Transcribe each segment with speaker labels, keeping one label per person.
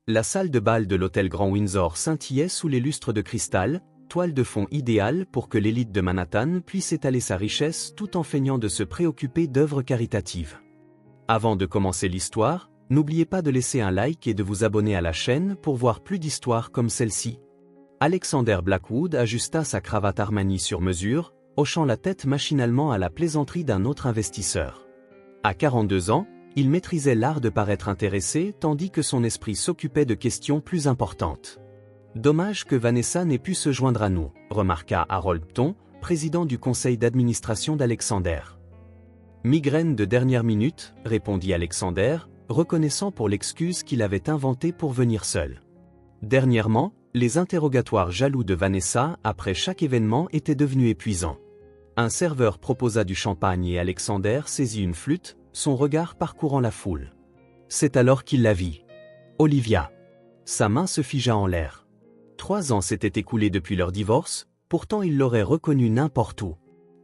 Speaker 1: La salle de bal de l'hôtel Grand Windsor scintillait sous les lustres de cristal, toile de fond idéale pour que l'élite de Manhattan puisse étaler sa richesse tout en feignant de se préoccuper d'œuvres caritatives. Avant de commencer l'histoire, n'oubliez pas de laisser un like et de vous abonner à la chaîne pour voir plus d'histoires comme celle-ci. Alexander Blackwood ajusta sa cravate Armani sur mesure, hochant la tête machinalement à la plaisanterie d'un autre investisseur. À 42 ans, il maîtrisait l'art de paraître intéressé tandis que son esprit s'occupait de questions plus importantes. Dommage que Vanessa n'ait pu se joindre à nous, remarqua Harold Pton, président du conseil d'administration d'Alexander. Migraine de dernière minute, répondit Alexander, reconnaissant pour l'excuse qu'il avait inventée pour venir seul. Dernièrement, les interrogatoires jaloux de Vanessa après chaque événement étaient devenus épuisants. Un serveur proposa du champagne et Alexander saisit une flûte, son regard parcourant la foule. C'est alors qu'il la vit. Olivia. Sa main se figea en l'air. 3 ans s'étaient écoulés depuis leur divorce, pourtant il l'aurait reconnue n'importe où.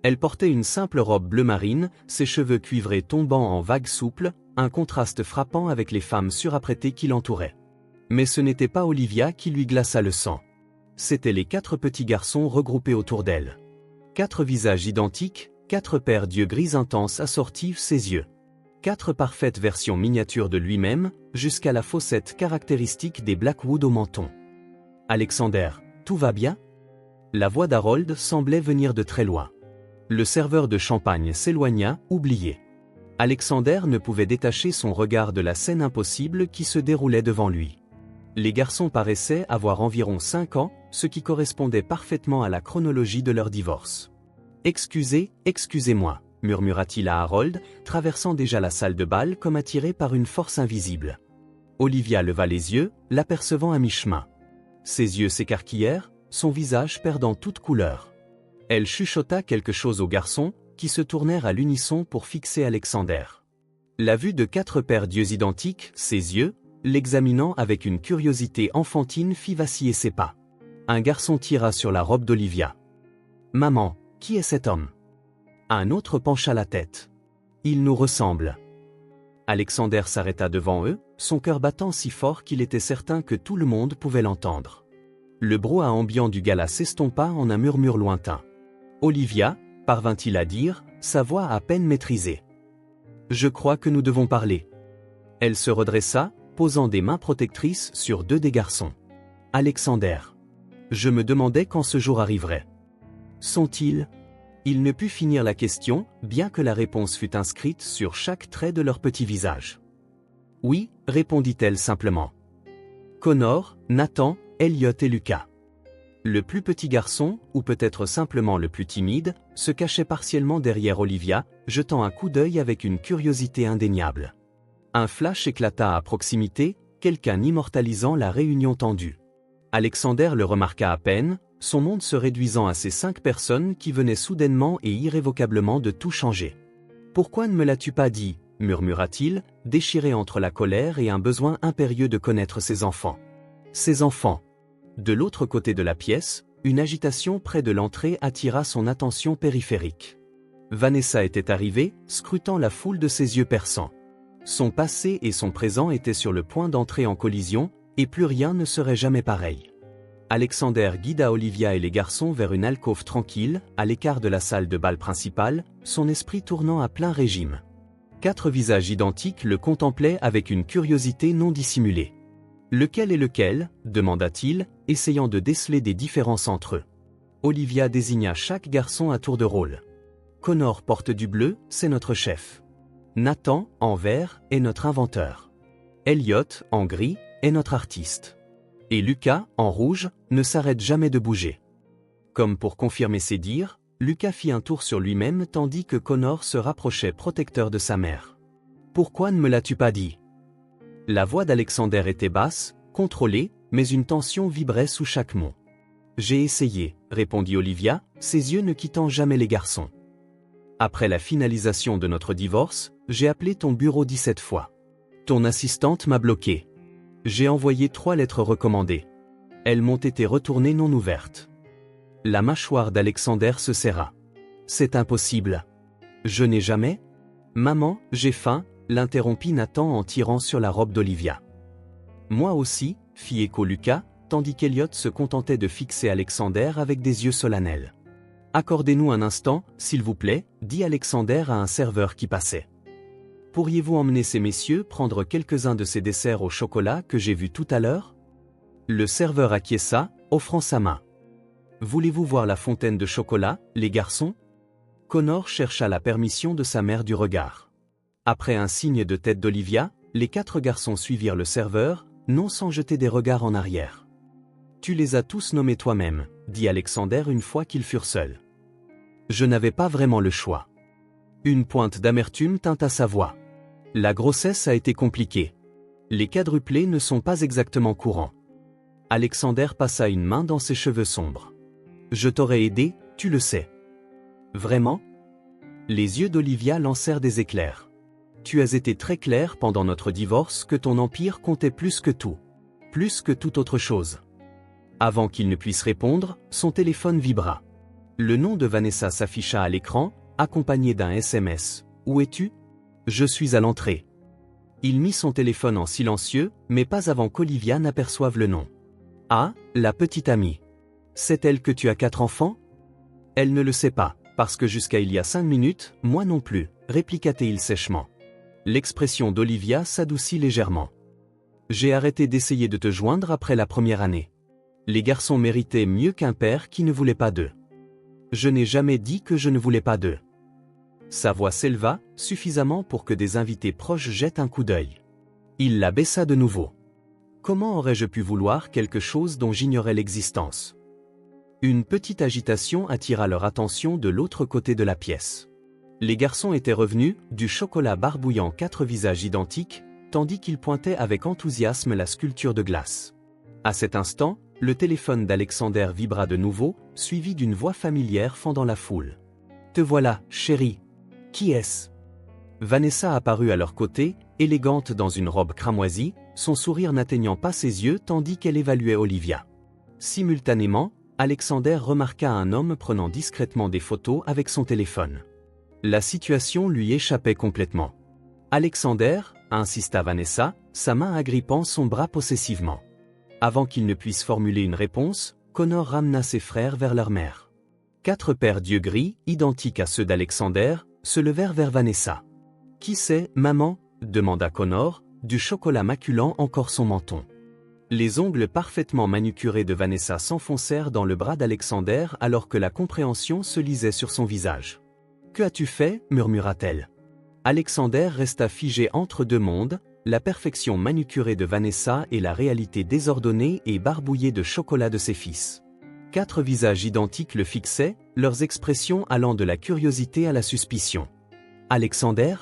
Speaker 1: Elle portait une simple robe bleu marine, ses cheveux cuivrés tombant en vagues souples, un contraste frappant avec les femmes surapprêtées qui l'entouraient. Mais ce n'était pas Olivia qui lui glaça le sang. C'étaient les 4 petits garçons regroupés autour d'elle. 4 visages identiques, 4 paires d'yeux gris intenses assortissent ses yeux. 4 parfaites versions miniatures de lui-même, jusqu'à la fossette caractéristique des Blackwood au menton. Alexander, tout va bien? La voix d'Harold semblait venir de très loin. Le serveur de champagne s'éloigna, oublié. Alexander ne pouvait détacher son regard de la scène impossible qui se déroulait devant lui. Les garçons paraissaient avoir environ 5 ans, ce qui correspondait parfaitement à la chronologie de leur divorce. « Excusez-moi », murmura-t-il à Harold, traversant déjà la salle de bal comme attiré par une force invisible. Olivia leva les yeux, l'apercevant à mi-chemin. Ses yeux s'écarquillèrent, son visage perdant toute couleur. Elle chuchota quelque chose aux garçons, qui se tournèrent à l'unisson pour fixer Alexander. La vue de 4 paires d'yeux identiques, ses yeux, l'examinant avec une curiosité enfantine fit vaciller ses pas. Un garçon tira sur la robe d'Olivia. « Maman, qui est cet homme ?» Un autre pencha la tête. « Il nous ressemble. » Alexander s'arrêta devant eux, son cœur battant si fort qu'il était certain que tout le monde pouvait l'entendre. Le brouhaha ambiant du gala s'estompa en un murmure lointain. « Olivia » parvint-il à dire, sa voix à peine maîtrisée. « Je crois que nous devons parler. » Elle se redressa, posant des mains protectrices sur 2 des garçons. « Alexander. Je me demandais quand ce jour arriverait. Sont-ils » Il ne put finir la question, bien que la réponse fût inscrite sur chaque trait de leur petit visage. « Oui » répondit-elle simplement. Connor, Nathan, Elliot et Lucas. Le plus petit garçon, ou peut-être simplement le plus timide, se cachait partiellement derrière Olivia, jetant un coup d'œil avec une curiosité indéniable. Un flash éclata à proximité, quelqu'un immortalisant la réunion tendue. Alexander le remarqua à peine, son monde se réduisant à ces 5 personnes qui venaient soudainement et irrévocablement de tout changer. « Pourquoi ne me l'as-tu pas dit ?» murmura-t-il, déchiré entre la colère et un besoin impérieux de connaître ses enfants. Ses enfants. De l'autre côté de la pièce, une agitation près de l'entrée attira son attention périphérique. Vanessa était arrivée, scrutant la foule de ses yeux perçants. Son passé et son présent étaient sur le point d'entrer en collision, et plus rien ne serait jamais pareil. Alexander guida Olivia et les garçons vers une alcôve tranquille, à l'écart de la salle de bal principale, son esprit tournant à plein régime. 4 visages identiques le contemplaient avec une curiosité non dissimulée. « Lequel est lequel ?» demanda-t-il, essayant de déceler des différences entre eux. Olivia désigna chaque garçon à tour de rôle. « Connor porte du bleu, c'est notre chef. Nathan, en vert, est notre inventeur. Elliot, en gris, est notre artiste. Et Lucas, en rouge, ne s'arrête jamais de bouger. » Comme pour confirmer ses dires, Lucas fit un tour sur lui-même tandis que Connor se rapprochait protecteur de sa mère. « Pourquoi ne me l'as-tu pas dit ?» La voix d'Alexander était basse, contrôlée, mais une tension vibrait sous chaque mot. « J'ai essayé, » répondit Olivia, ses yeux ne quittant jamais les garçons. « Après la finalisation de notre divorce, j'ai appelé ton bureau 17 fois. Ton assistante m'a bloqué. J'ai envoyé 3 lettres recommandées. Elles m'ont été retournées non ouvertes. » La mâchoire d'Alexander se serra. « C'est impossible. Je n'ai jamais... » « Maman, j'ai faim » l'interrompit Nathan en tirant sur la robe d'Olivia. « Moi aussi, fit écho Lucas, tandis qu'Elliot se contentait de fixer Alexander avec des yeux solennels. Accordez-nous un instant, s'il vous plaît, dit Alexander à un serveur qui passait. Pourriez-vous emmener ces messieurs prendre quelques-uns de ces desserts au chocolat que j'ai vus tout à l'heure? Le serveur acquiesça, offrant sa main. Voulez-vous voir la fontaine de chocolat, les garçons? Connor chercha la permission de sa mère du regard. Après un signe de tête d'Olivia, les 4 garçons suivirent le serveur, non sans jeter des regards en arrière. Tu les as tous nommés toi-même, dit Alexander une fois qu'ils furent seuls. Je n'avais pas vraiment le choix. Une pointe d'amertume teinta sa voix. La grossesse a été compliquée. Les quadruplés ne sont pas exactement courants. Alexander passa une main dans ses cheveux sombres. Je t'aurais aidé, tu le sais. Vraiment? Les yeux d'Olivia lancèrent des éclairs. Tu as été très clair pendant notre divorce que ton empire comptait plus que tout. Plus que toute autre chose. Avant qu'il ne puisse répondre, son téléphone vibra. Le nom de Vanessa s'afficha à l'écran, accompagné d'un SMS. Où es-tu? Je suis à l'entrée. Il mit son téléphone en silencieux, mais pas avant qu'Olivia n'aperçoive le nom. Ah, la petite amie. C'est elle que tu as 4 enfants? Elle ne le sait pas, parce que jusqu'à il y a 5 minutes, moi non plus, répliqua-t-il sèchement. L'expression d'Olivia s'adoucit légèrement. J'ai arrêté d'essayer de te joindre après la première année. Les garçons méritaient mieux qu'un père qui ne voulait pas d'eux. Je n'ai jamais dit que je ne voulais pas d'eux. Sa voix s'éleva, suffisamment pour que des invités proches jettent un coup d'œil. Il la baissa de nouveau. Comment aurais-je pu vouloir quelque chose dont j'ignorais l'existence? Une petite agitation attira leur attention de l'autre côté de la pièce. Les garçons étaient revenus, du chocolat barbouillant 4 visages identiques, tandis qu'ils pointaient avec enthousiasme la sculpture de glace. À cet instant, le téléphone d'Alexander vibra de nouveau, suivi d'une voix familière fendant la foule. « Te voilà, chérie. Qui est-ce » Vanessa apparut à leur côté, élégante dans une robe cramoisie, son sourire n'atteignant pas ses yeux tandis qu'elle évaluait Olivia. Simultanément, Alexander remarqua un homme prenant discrètement des photos avec son téléphone. La situation lui échappait complètement. « Alexander » insista Vanessa, sa main agrippant son bras possessivement. Avant qu'il ne puisse formuler une réponse, Connor ramena ses frères vers leur mère. 4 paires d'yeux gris, identiques à ceux d'Alexander, se levèrent vers Vanessa. « Qui c'est, maman » demanda Connor, du chocolat maculant encore son menton. Les ongles parfaitement manucurés de Vanessa s'enfoncèrent dans le bras d'Alexander alors que la compréhension se lisait sur son visage. « Que as-tu fait » murmura-t-elle. Alexander resta figé entre 2 mondes, la perfection manucurée de Vanessa et la réalité désordonnée et barbouillée de chocolat de ses fils. 4 visages identiques le fixaient, leurs expressions allant de la curiosité à la suspicion. « Alexander »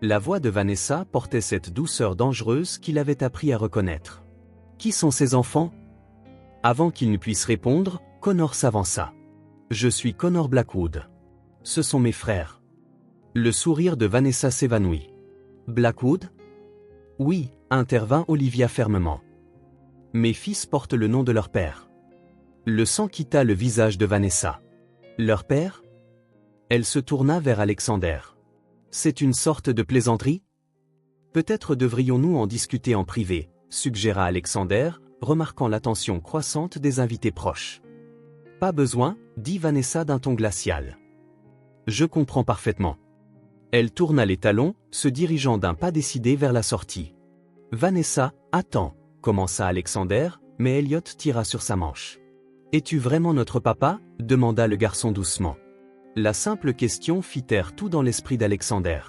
Speaker 1: La voix de Vanessa portait cette douceur dangereuse qu'il avait appris à reconnaître. « Qui sont ces enfants » Avant qu'il ne puisse répondre, Connor s'avança. « Je suis Connor Blackwood. Ce sont mes frères. » Le sourire de Vanessa s'évanouit. « Blackwood » Oui, intervint Olivia fermement. « Mes fils portent le nom de leur père. » Le sang quitta le visage de Vanessa. « Leur père » Elle se tourna vers Alexander. « C'est une sorte de plaisanterie » Peut-être devrions-nous en discuter en privé, suggéra Alexander, remarquant l'attention croissante des invités proches. « Pas besoin, dit Vanessa d'un ton glacial. « Je comprends parfaitement. » Elle tourna les talons, se dirigeant d'un pas décidé vers la sortie. « Vanessa, attends » commença Alexander, mais Elliot tira sur sa manche. « Es-tu vraiment notre papa » demanda le garçon doucement. La simple question fit taire tout dans l'esprit d'Alexander.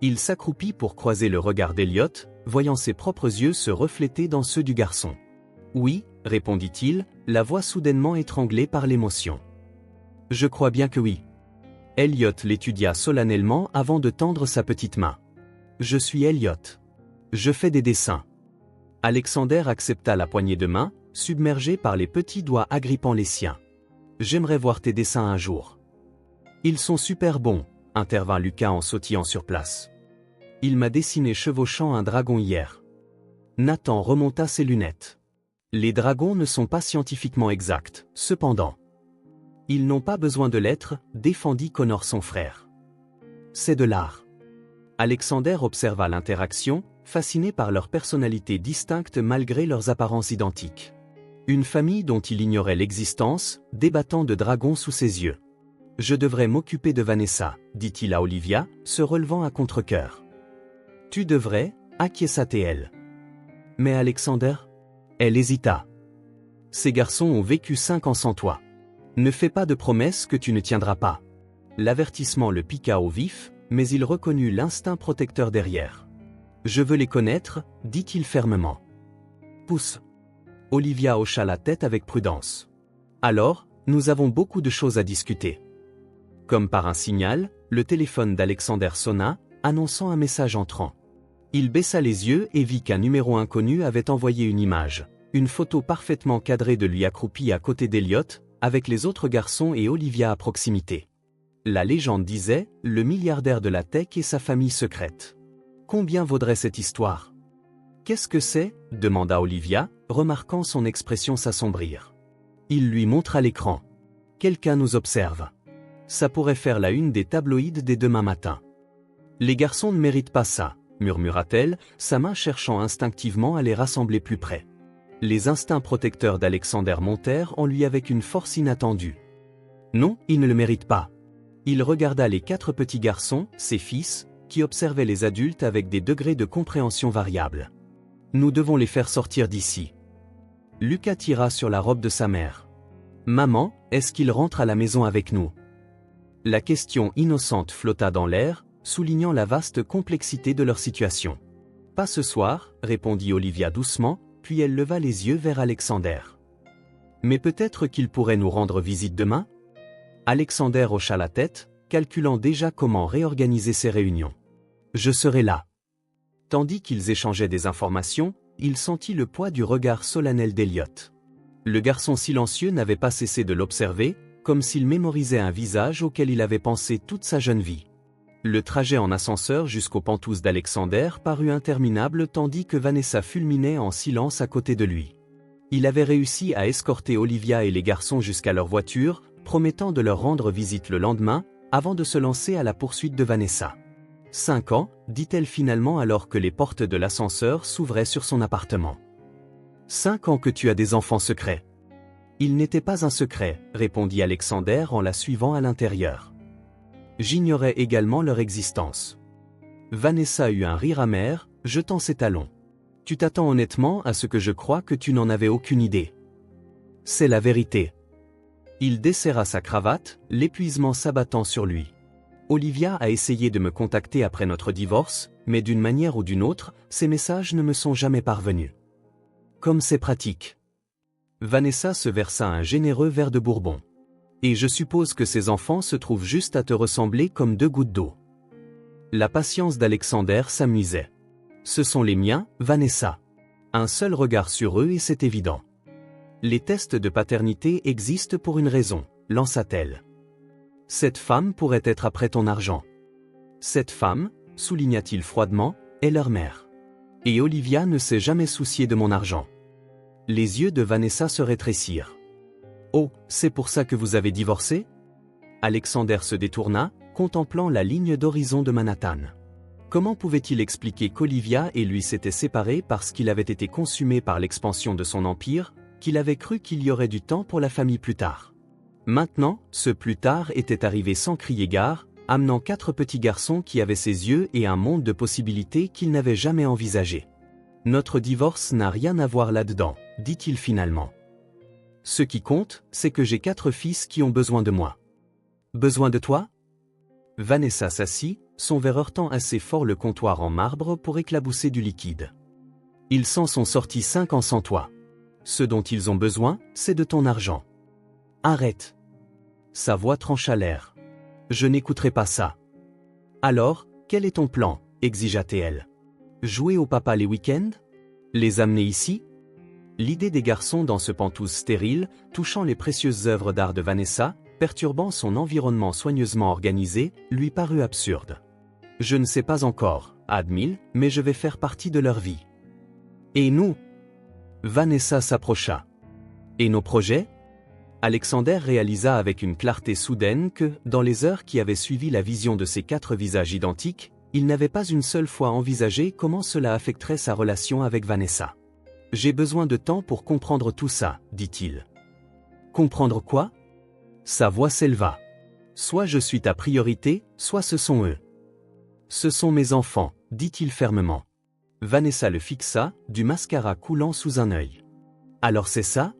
Speaker 1: Il s'accroupit pour croiser le regard d'Elliot, voyant ses propres yeux se refléter dans ceux du garçon. « Oui » répondit-il, la voix soudainement étranglée par l'émotion. « Je crois bien que oui. » Elliot l'étudia solennellement avant de tendre sa petite main. « Je suis Elliot. Je fais des dessins. » Alexander accepta la poignée de main, submergé par les petits doigts agrippant les siens. « J'aimerais voir tes dessins un jour. »« Ils sont super bons » intervint Lucas en sautillant sur place. « Il m'a dessiné chevauchant un dragon hier. » Nathan remonta ses lunettes. « Les dragons ne sont pas scientifiquement exacts, cependant. » « Ils n'ont pas besoin de l'être » défendit Connor son frère. « C'est de l'art. » Alexander observa l'interaction, fasciné par leur personnalité distincte malgré leurs apparences identiques. Une famille dont il ignorait l'existence, débattant de dragons sous ses yeux. « Je devrais m'occuper de Vanessa, dit-il à Olivia, se relevant à contre-cœur. « Tu devrais, acquiesça-t-elle. Mais Alexander ?» Elle hésita. « Ces garçons ont vécu 5 ans sans toi. Ne fais pas de promesses que tu ne tiendras pas. » L'avertissement le piqua au vif, mais il reconnut l'instinct protecteur derrière. « Je veux les connaître, dit-il fermement. »« Pousse. » Olivia hocha la tête avec prudence. « Alors, nous avons beaucoup de choses à discuter. » Comme par un signal, le téléphone d'Alexander sonna, annonçant un message entrant. Il baissa les yeux et vit qu'un numéro inconnu avait envoyé une image, une photo parfaitement cadrée de lui accroupi à côté d'Elliot, avec les autres garçons et Olivia à proximité. La légende disait, le milliardaire de la tech et sa famille secrète. Combien vaudrait cette histoire? Qu'est-ce que c'est? Demanda Olivia, remarquant son expression s'assombrir. Il lui montra l'écran. Quelqu'un nous observe. Ça pourrait faire la une des tabloïds dès demain matin. Les garçons ne méritent pas ça, murmura-t-elle, sa main cherchant instinctivement à les rassembler plus près. Les instincts protecteurs d'Alexander montèrent en lui avec une force inattendue. Non, ils ne le méritent pas. Il regarda les 4 petits garçons, ses fils, qui observaient les adultes avec des degrés de compréhension variables. Nous devons les faire sortir d'ici. Lucas tira sur la robe de sa mère. Maman, est-ce qu'ils rentrent à la maison avec nous? La question innocente flotta dans l'air, soulignant la vaste complexité de leur situation. Pas ce soir, répondit Olivia doucement, puis elle leva les yeux vers Alexander. Mais peut-être qu'il pourrait nous rendre visite demain? Alexander hocha la tête, calculant déjà comment réorganiser ses réunions. Je serai là. Tandis qu'ils échangeaient des informations, il sentit le poids du regard solennel d'Elliot. Le garçon silencieux n'avait pas cessé de l'observer, comme s'il mémorisait un visage auquel il avait pensé toute sa jeune vie. Le trajet en ascenseur jusqu'aux pentouses d'Alexander parut interminable tandis que Vanessa fulminait en silence à côté de lui. Il avait réussi à escorter Olivia et les garçons jusqu'à leur voiture, promettant de leur rendre visite le lendemain, avant de se lancer à la poursuite de Vanessa. 5 ans, dit-elle finalement alors que les portes de l'ascenseur s'ouvraient sur son appartement. 5 ans que tu as des enfants secrets. Il n'était pas un secret, répondit Alexander en la suivant à l'intérieur. J'ignorais également leur existence. Vanessa eut un rire amer, jetant ses talons. Tu t'attends honnêtement à ce que je crois que tu n'en avais aucune idée. C'est la vérité. Il desserra sa cravate, l'épuisement s'abattant sur lui. Olivia a essayé de me contacter après notre divorce, mais d'une manière ou d'une autre, ces messages ne me sont jamais parvenus. Comme c'est pratique. Vanessa se versa un généreux verre de bourbon. Et je suppose que ces enfants se trouvent juste à te ressembler comme 2 gouttes d'eau. La patience d'Alexander s'amusait. Ce sont les miens, Vanessa. Un seul regard sur eux et c'est évident. Les tests de paternité existent pour une raison, lança-t-elle. Cette femme pourrait être après ton argent. Cette femme, souligna-t-il froidement, est leur mère. Et Olivia ne s'est jamais souciée de mon argent. Les yeux de Vanessa se rétrécirent. Oh, c'est pour ça que vous avez divorcé? Alexander se détourna, contemplant la ligne d'horizon de Manhattan. Comment pouvait-il expliquer qu'Olivia et lui s'étaient séparés parce qu'il avait été consumé par l'expansion de son empire, qu'il avait cru qu'il y aurait du temps pour la famille plus tard? Maintenant, ce plus tard était arrivé sans crier gare, amenant 4 petits garçons qui avaient ses yeux et un monde de possibilités qu'il n'avait jamais envisagé. Notre divorce n'a rien à voir là-dedans, dit-il finalement. Ce qui compte, c'est que j'ai 4 fils qui ont besoin de moi. Besoin de toi? Vanessa s'assit, son verre heurtant assez fort le comptoir en marbre pour éclabousser du liquide. Ils s'en sont sortis 5 ans sans toi. Ce dont ils ont besoin, c'est de ton argent. Arrête. Sa voix trancha l'air. Je n'écouterai pas ça. Alors, quel est ton plan? Exigea-t-elle. Jouer au papa les week-ends? Les amener ici? L'idée des garçons dans ce pantouse stérile, touchant les précieuses œuvres d'art de Vanessa, perturbant son environnement soigneusement organisé, lui parut absurde. Je ne sais pas encore, admit-il, mais je vais faire partie de leur vie. Et nous? Vanessa s'approcha. Et nos projets? Alexander réalisa avec une clarté soudaine que, dans les heures qui avaient suivi la vision de ces 4 visages identiques, Il n'avait pas une seule fois envisagé comment cela affecterait sa relation avec Vanessa. « J'ai besoin de temps pour comprendre tout ça, dit-il. » Comprendre quoi? Sa voix s'éleva. Soit je suis ta priorité, soit ce sont eux. Ce sont mes enfants, dit-il fermement. Vanessa le fixa, du mascara coulant sous un œil. Alors c'est ça?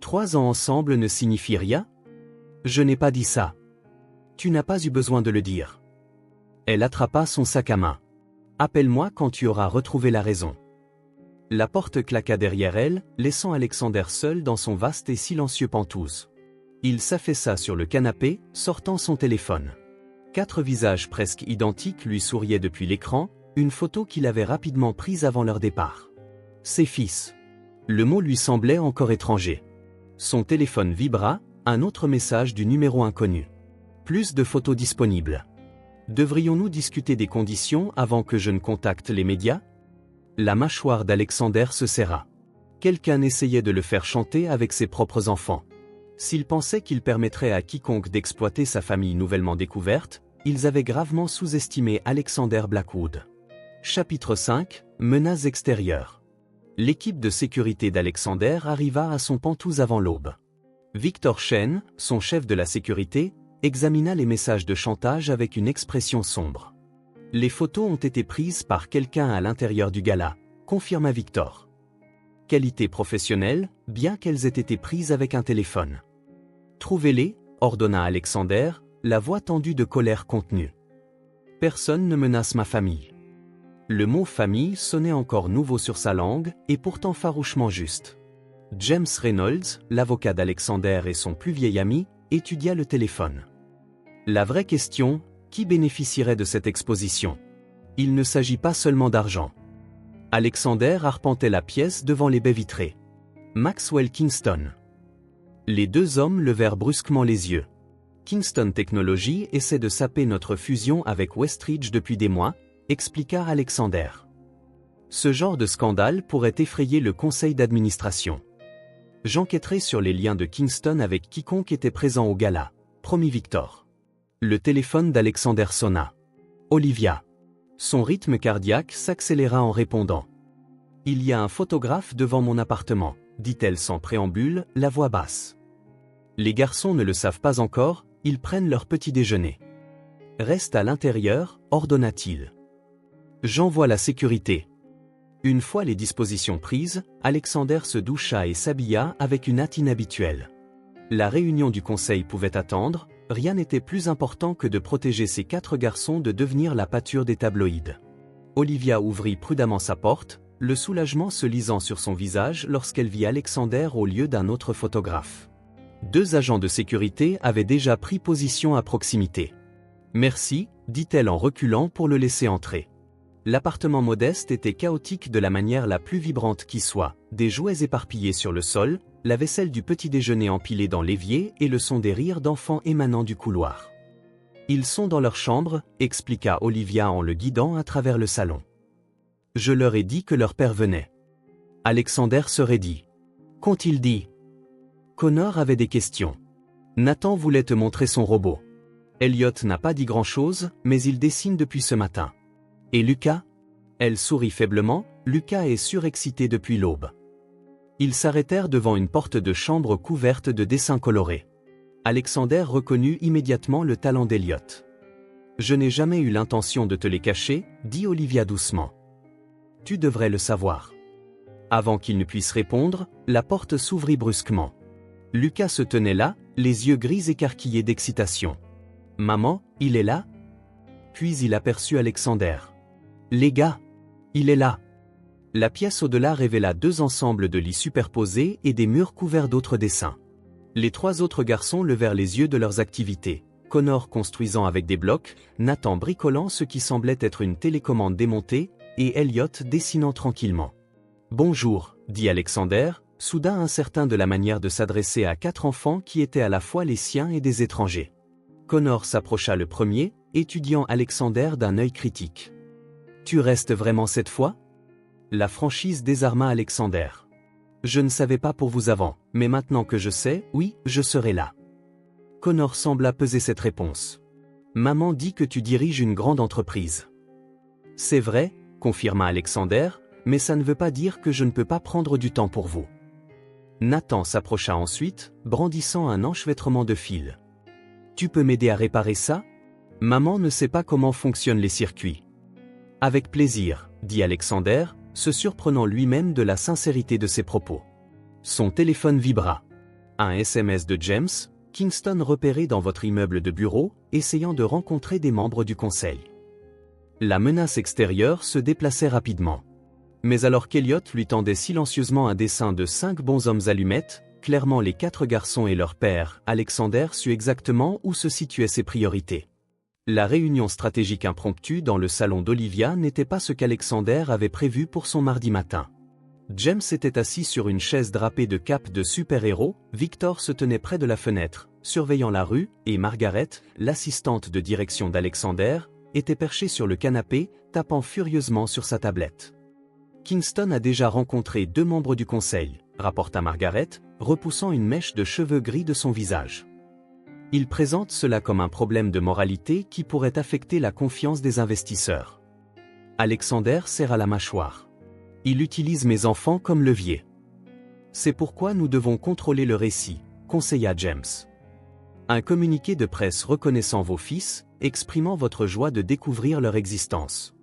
Speaker 1: 3 ans ensemble ne signifie rien? Je n'ai pas dit ça. Tu n'as pas eu besoin de le dire. Elle attrapa son sac à main. Appelle-moi quand tu auras retrouvé la raison. La porte claqua derrière elle, laissant Alexander seul dans son vaste et silencieux Penthouse. Il s'affaissa sur le canapé, sortant son téléphone. 4 visages presque identiques lui souriaient depuis l'écran, une photo qu'il avait rapidement prise avant leur départ. Ses fils. Le mot lui semblait encore étranger. Son téléphone vibra, un autre message du numéro inconnu. Plus de photos disponibles. Devrions-nous discuter des conditions avant que je ne contacte les médias? La mâchoire d'Alexander se serra. Quelqu'un essayait de le faire chanter avec ses propres enfants. S'il pensait qu'il permettrait à quiconque d'exploiter sa famille nouvellement découverte, ils avaient gravement sous-estimé Alexander Blackwood. Chapitre 5, menaces extérieures. L'équipe de sécurité d'Alexander arriva à son Penthouse avant l'aube. Victor Chen, son chef de la sécurité, examina les messages de chantage avec une expression sombre. Les photos ont été prises par quelqu'un à l'intérieur du gala, confirma Victor. Qualité professionnelle, bien qu'elles aient été prises avec un téléphone. Trouvez-les, ordonna Alexander, la voix tendue de colère contenue. Personne ne menace ma famille. Le mot famille sonnait encore nouveau sur sa langue, et pourtant farouchement juste. James Reynolds, l'avocat d'Alexander et son plus vieil ami, étudia le téléphone. La vraie question, qui bénéficierait de cette exposition? Il ne s'agit pas seulement d'argent. Alexander arpentait la pièce devant les baies vitrées. Maxwell Kingston. Les 2 hommes levèrent brusquement les yeux. Kingston Technology essaie de saper notre fusion avec Westridge depuis des mois, expliqua Alexander. Ce genre de scandale pourrait effrayer le conseil d'administration. J'enquêterai sur les liens de Kingston avec quiconque était présent au gala, promit Victor. Le téléphone d'Alexander sonna. Olivia. Son rythme cardiaque s'accéléra en répondant. Il y a un photographe devant mon appartement, dit-elle sans préambule, la voix basse. Les garçons ne le savent pas encore, ils prennent leur petit déjeuner. Reste à l'intérieur, ordonna-t-il. J'envoie la sécurité. Une fois les dispositions prises, Alexander se doucha et s'habilla avec une hâte inhabituelle. La réunion du conseil pouvait attendre, rien n'était plus important que de protéger ces 4 garçons de devenir la pâture des tabloïds. Olivia ouvrit prudemment sa porte, le soulagement se lisant sur son visage lorsqu'elle vit Alexander au lieu d'un autre photographe. 2 agents de sécurité avaient déjà pris position à proximité. Merci, dit-elle en reculant pour le laisser entrer. L'appartement modeste était chaotique de la manière la plus vibrante qui soit, des jouets éparpillés sur le sol, la vaisselle du petit déjeuner empilée dans l'évier et le son des rires d'enfants émanant du couloir. Ils sont dans leur chambre, expliqua Olivia en le guidant à travers le salon. Je leur ai dit que leur père venait. Alexander se raidit. Qu'ont-ils dit? Connor avait des questions. Nathan voulait te montrer son robot. Elliot n'a pas dit grand-chose, mais il dessine depuis ce matin. Et Lucas? Elle sourit faiblement, Lucas est surexcité depuis l'aube. Ils s'arrêtèrent devant une porte de chambre couverte de dessins colorés. Alexander reconnut immédiatement le talent d'Elliot. Je n'ai jamais eu l'intention de te les cacher, dit Olivia doucement. Tu devrais le savoir. Avant qu'il ne puisse répondre, la porte s'ouvrit brusquement. Lucas se tenait là, les yeux gris écarquillés d'excitation. Maman, il est là? Puis il aperçut Alexander. Les gars, il est là. La pièce au-delà révéla 2 ensembles de lits superposés et des murs couverts d'autres dessins. Les 3 autres garçons levèrent les yeux de leurs activités. Connor construisant avec des blocs, Nathan bricolant ce qui semblait être une télécommande démontée, et Elliot dessinant tranquillement. Bonjour, dit Alexander, soudain incertain de la manière de s'adresser à 4 enfants qui étaient à la fois les siens et des étrangers. Connor s'approcha le premier, étudiant Alexander d'un œil critique. Tu restes vraiment cette fois? La franchise désarma Alexander. Je ne savais pas pour vous avant, mais maintenant que je sais, oui, je serai là. Connor sembla peser cette réponse. Maman dit que tu diriges une grande entreprise. C'est vrai, confirma Alexander, mais ça ne veut pas dire que je ne peux pas prendre du temps pour vous. Nathan s'approcha ensuite, brandissant un enchevêtrement de fil. Tu peux m'aider à réparer ça? Maman ne sait pas comment fonctionnent les circuits. Avec plaisir, dit Alexander, se surprenant lui-même de la sincérité de ses propos. Son téléphone vibra. Un SMS de James, Kingston repéré dans votre immeuble de bureau, essayant de rencontrer des membres du conseil. La menace extérieure se déplaçait rapidement. Mais alors qu'Elliot lui tendait silencieusement un dessin de 5 bonshommes allumettes, clairement les 4 garçons et leur père, Alexander sut exactement où se situaient ses priorités. La réunion stratégique impromptue dans le salon d'Olivia n'était pas ce qu'Alexander avait prévu pour son mardi matin. James était assis sur une chaise drapée de capes de super-héros, Victor se tenait près de la fenêtre, surveillant la rue, et Margaret, l'assistante de direction d'Alexander, était perchée sur le canapé, tapant furieusement sur sa tablette. Kingston a déjà rencontré 2 membres du conseil, rapporta Margaret, repoussant une mèche de cheveux gris de son visage. Il présente cela comme un problème de moralité qui pourrait affecter la confiance des investisseurs. Alexander serra la mâchoire. Il utilise mes enfants comme levier. C'est pourquoi nous devons contrôler le récit, conseilla James. Un communiqué de presse reconnaissant vos fils, exprimant votre joie de découvrir leur existence.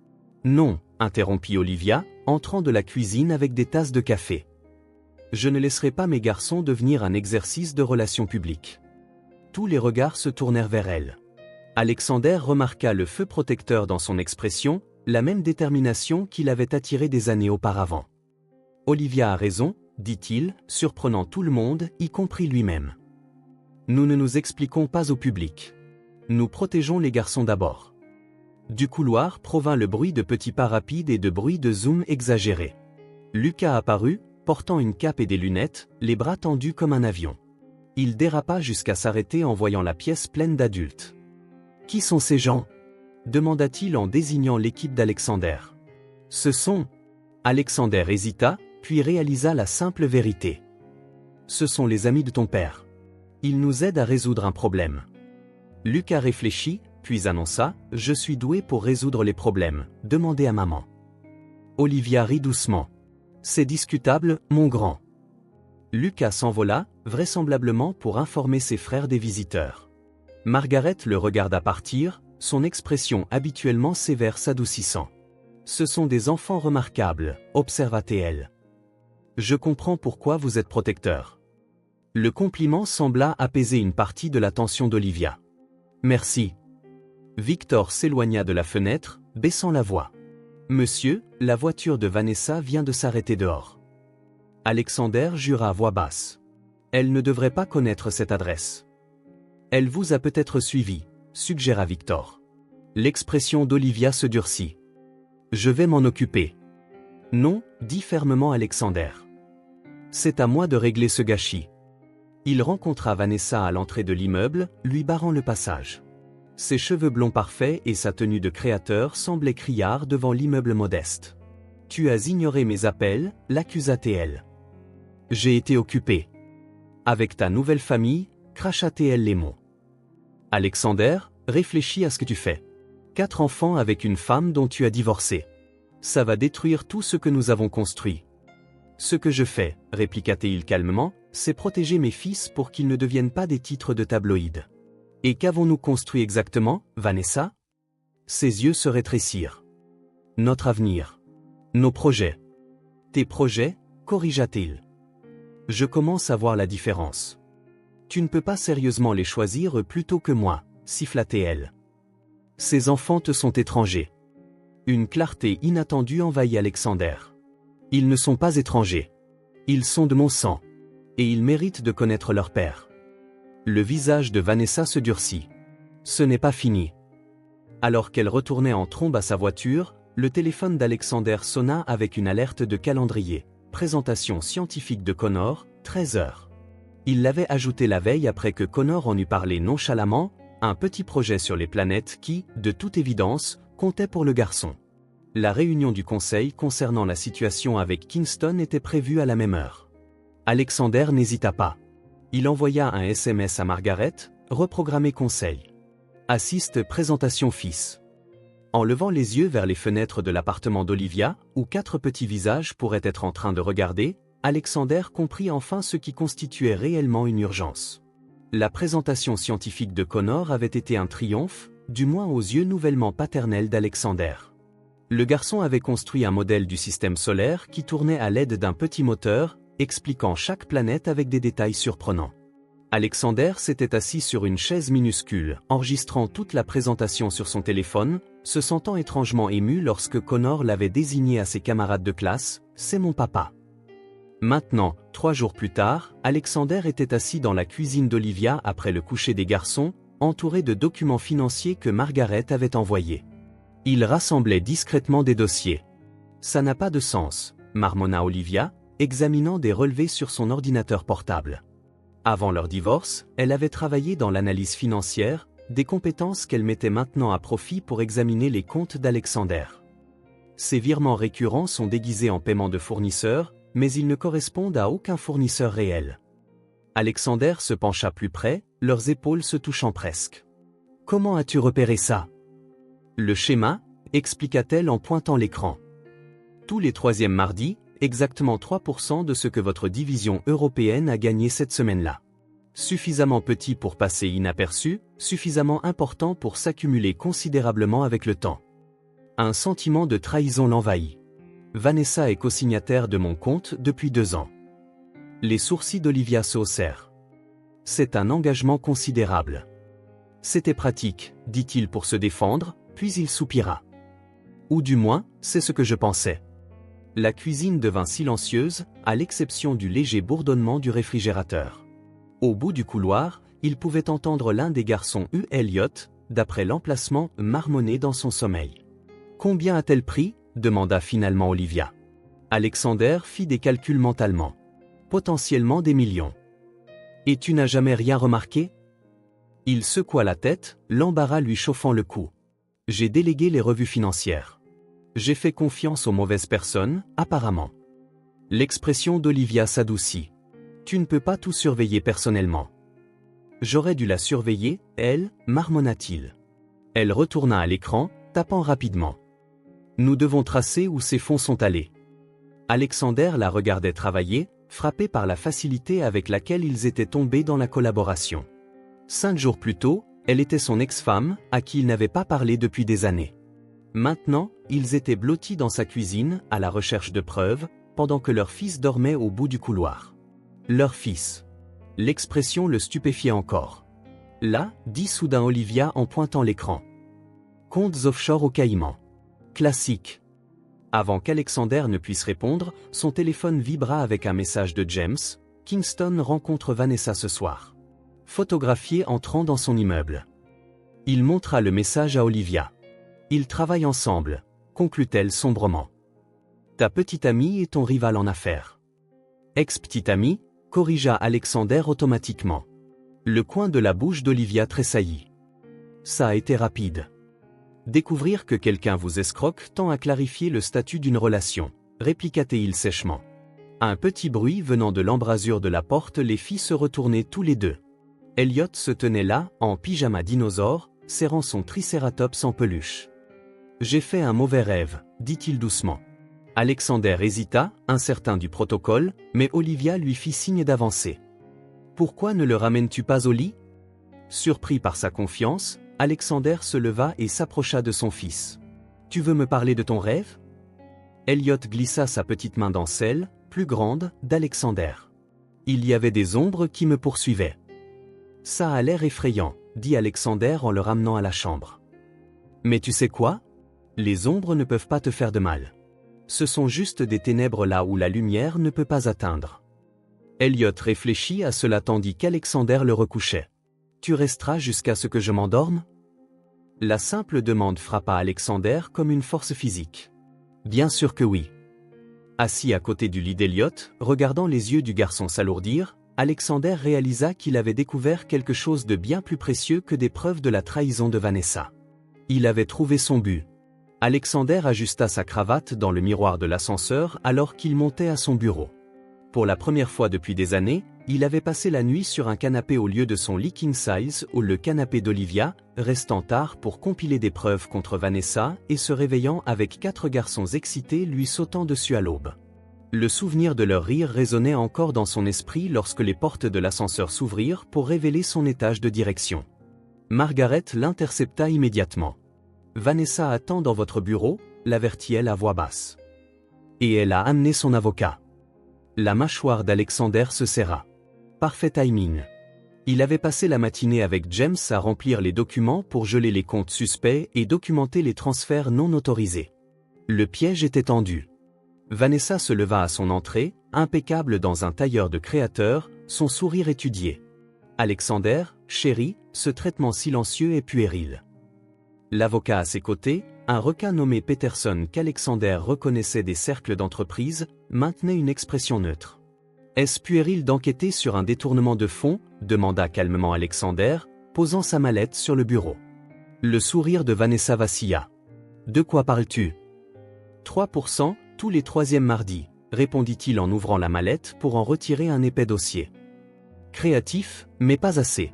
Speaker 1: Non, interrompit Olivia, entrant de la cuisine avec des tasses de café. Je ne laisserai pas mes garçons devenir un exercice de relations publiques. Tous les regards se tournèrent vers elle. Alexander remarqua le feu protecteur dans son expression, la même détermination qui l'avait attiré des années auparavant. Olivia a raison, dit-il, surprenant tout le monde, y compris lui-même. Nous ne nous expliquons pas au public. Nous protégeons les garçons d'abord. Du couloir provint le bruit de petits pas rapides et de bruits de zoom exagérés. Lucas apparut, portant une cape et des lunettes, les bras tendus comme un avion. Il dérapa jusqu'à s'arrêter en voyant la pièce pleine d'adultes. « Qui sont ces gens » demanda-t-il en désignant l'équipe d'Alexander. « Ce sont... » Alexander hésita, puis réalisa la simple vérité. « Ce sont les amis de ton père. Ils nous aident à résoudre un problème. » Lucas réfléchit, puis annonça « Je suis doué pour résoudre les problèmes, demandez à maman. » Olivia rit doucement. « C'est discutable, mon grand. » Lucas s'envola, vraisemblablement pour informer ses frères des visiteurs. Margaret le regarda partir, son expression habituellement sévère s'adoucissant. « Ce sont des enfants remarquables, observa-t-elle. Je comprends pourquoi vous êtes protecteur. » Le compliment sembla apaiser une partie de la tension d'Olivia. « Merci. » Victor s'éloigna de la fenêtre, baissant la voix. « Monsieur, la voiture de Vanessa vient de s'arrêter dehors. » Alexander jura à voix basse. « Elle ne devrait pas connaître cette adresse. »« Elle vous a peut-être suivi, » suggéra Victor. L'expression d'Olivia se durcit. « Je vais m'en occuper. »« Non, » dit fermement Alexander. « C'est à moi de régler ce gâchis. » Il rencontra Vanessa à l'entrée de l'immeuble, lui barrant le passage. Ses cheveux blonds parfaits et sa tenue de créateur semblaient criards devant l'immeuble modeste. « Tu as ignoré mes appels » l'accusa-t-elle. « J'ai été occupé. » « Avec ta nouvelle famille » cracha-t-elle les mots. « Alexander, réfléchis à ce que tu fais. 4 enfants avec une femme dont tu as divorcé. Ça va détruire tout ce que nous avons construit. »« Ce que je fais, » répliqua-t-il calmement, « c'est protéger mes fils pour qu'ils ne deviennent pas des titres de tabloïd. »« Et qu'avons-nous construit exactement, Vanessa ?» Ses yeux se rétrécirent. « Notre avenir. Nos projets. »« Tes projets » corrigea-t-il. « Je commence à voir la différence. Tu ne peux pas sérieusement les choisir plutôt que moi, » siffla-t-elle. « Ces enfants te sont étrangers. » Une clarté inattendue envahit Alexander. « Ils ne sont pas étrangers. Ils sont de mon sang. Et ils méritent de connaître leur père. » Le visage de Vanessa se durcit. « Ce n'est pas fini. » Alors qu'elle retournait en trombe à sa voiture, le téléphone d'Alexander sonna avec une alerte de calendrier. Présentation scientifique de Connor, 13h. Il l'avait ajouté la veille après que Connor en eut parlé nonchalamment, un petit projet sur les planètes qui, de toute évidence, comptait pour le garçon. La réunion du conseil concernant la situation avec Kingston était prévue à la même heure. Alexander n'hésita pas. Il envoya un SMS à Margaret, reprogrammé conseil. Assiste présentation fils. En levant les yeux vers les fenêtres de l'appartement d'Olivia, où 4 petits visages pourraient être en train de regarder, Alexander comprit enfin ce qui constituait réellement une urgence. La présentation scientifique de Connor avait été un triomphe, du moins aux yeux nouvellement paternels d'Alexander. Le garçon avait construit un modèle du système solaire qui tournait à l'aide d'un petit moteur, expliquant chaque planète avec des détails surprenants. Alexander s'était assis sur une chaise minuscule, enregistrant toute la présentation sur son téléphone, se sentant étrangement ému lorsque Connor l'avait désigné à ses camarades de classe, « C'est mon papa ». Maintenant, 3 jours plus tard, Alexander était assis dans la cuisine d'Olivia après le coucher des garçons, entouré de documents financiers que Margaret avait envoyés. Il rassemblait discrètement des dossiers. « Ça n'a pas de sens », marmonna Olivia, examinant des relevés sur son ordinateur portable. Avant leur divorce, elle avait travaillé dans l'analyse financière, des compétences qu'elle mettait maintenant à profit pour examiner les comptes d'Alexander. Ces virements récurrents sont déguisés en paiement de fournisseurs, mais ils ne correspondent à aucun fournisseur réel. Alexander se pencha plus près, leurs épaules se touchant presque. « Comment as-tu repéré ça ?» Le schéma, expliqua-t-elle en pointant l'écran. Tous les 3e mardis, exactement 3% de ce que votre division européenne a gagné cette semaine-là. Suffisamment petit pour passer inaperçu, suffisamment important pour s'accumuler considérablement avec le temps. Un sentiment de trahison l'envahit. Vanessa est co-signataire de mon compte depuis 2 ans. Les sourcils d'Olivia se haussèrent. C'est un engagement considérable. C'était pratique, dit-il pour se défendre, puis il soupira. Ou du moins, c'est ce que je pensais. La cuisine devint silencieuse, à l'exception du léger bourdonnement du réfrigérateur. Au bout du couloir, il pouvait entendre l'un des garçons Elliot, d'après l'emplacement, marmonner dans son sommeil. « Combien a-t-elle pris ?» demanda finalement Olivia. Alexander fit des calculs mentalement. Potentiellement des millions. « Et tu n'as jamais rien remarqué ?» Il secoua la tête, l'embarras lui chauffant le cou. « J'ai délégué les revues financières. J'ai fait confiance aux mauvaises personnes, apparemment. » L'expression d'Olivia s'adoucit. « Tu ne peux pas tout surveiller personnellement. »« J'aurais dû la surveiller, elle, marmonna-t-il. » Elle retourna à l'écran, tapant rapidement. « Nous devons tracer où ces fonds sont allés. » Alexander la regardait travailler, frappé par la facilité avec laquelle ils étaient tombés dans la collaboration. 5 jours plus tôt, elle était son ex-femme, à qui il n'avait pas parlé depuis des années. Maintenant, ils étaient blottis dans sa cuisine, à la recherche de preuves, pendant que leur fils dormait au bout du couloir. Leur fils. L'expression le stupéfiait encore. Là, dit soudain Olivia en pointant l'écran. Comptes offshore au Caïman. Classique. Avant qu'Alexander ne puisse répondre, son téléphone vibra avec un message de James. Kingston rencontre Vanessa ce soir. Photographié entrant dans son immeuble. Il montra le message à Olivia. Ils travaillent ensemble, conclut-elle sombrement. Ta petite amie est ton rival en affaires. Ex-petite amie, corrigea Alexander automatiquement. Le coin de la bouche d'Olivia tressaillit. Ça a été rapide. Découvrir que quelqu'un vous escroque tend à clarifier le statut d'une relation, répliqua-t-il sèchement. Un petit bruit venant de l'embrasure de la porte les fit se retourner tous les deux. Elliot se tenait là, en pyjama dinosaure, serrant son tricératops en peluche. J'ai fait un mauvais rêve, dit-il doucement. Alexander hésita, incertain du protocole, mais Olivia lui fit signe d'avancer. Pourquoi ne le ramènes-tu pas au lit ? Surpris par sa confiance, Alexander se leva et s'approcha de son fils. Tu veux me parler de ton rêve ? Elliot glissa sa petite main dans celle, plus grande, d'Alexander. Il y avait des ombres qui me poursuivaient. Ça a l'air effrayant, dit Alexander en le ramenant à la chambre. Mais tu sais quoi ? Les ombres ne peuvent pas te faire de mal. Ce sont juste des ténèbres là où la lumière ne peut pas atteindre. Elliot réfléchit à cela tandis qu'Alexander le recouchait. Tu resteras jusqu'à ce que je m'endorme ? La simple demande frappa Alexander comme une force physique. Bien sûr que oui. Assis à côté du lit d'Elliot, regardant les yeux du garçon s'alourdir, Alexander réalisa qu'il avait découvert quelque chose de bien plus précieux que des preuves de la trahison de Vanessa. Il avait trouvé son but. Alexander ajusta sa cravate dans le miroir de l'ascenseur alors qu'il montait à son bureau. Pour la première fois depuis des années, il avait passé la nuit sur un canapé au lieu de son lit king size ou le canapé d'Olivia, restant tard pour compiler des preuves contre Vanessa et se réveillant avec 4 garçons excités lui sautant dessus à l'aube. Le souvenir de leur rire résonnait encore dans son esprit lorsque les portes de l'ascenseur s'ouvrirent pour révéler son étage de direction. Margaret l'intercepta immédiatement. « Vanessa attend dans votre bureau », l'avertit-elle à voix basse. Et elle a amené son avocat. La mâchoire d'Alexander se serra. Parfait timing. Il avait passé la matinée avec James à remplir les documents pour geler les comptes suspects et documenter les transferts non autorisés. Le piège était tendu. Vanessa se leva à son entrée, impeccable dans un tailleur de créateur, son sourire étudié. « Alexander, chéri, ce traitement silencieux est puéril. » L'avocat à ses côtés, un requin nommé Peterson qu'Alexander reconnaissait des cercles d'entreprise, maintenait une expression neutre. « Est-ce puéril d'enquêter sur un détournement de fonds » demanda calmement Alexander, posant sa mallette sur le bureau. Le sourire de Vanessa vacilla. « De quoi parles-tu » ? 3% tous les 3e mardis, répondit-il en ouvrant la mallette pour en retirer un épais dossier. Créatif, mais pas assez.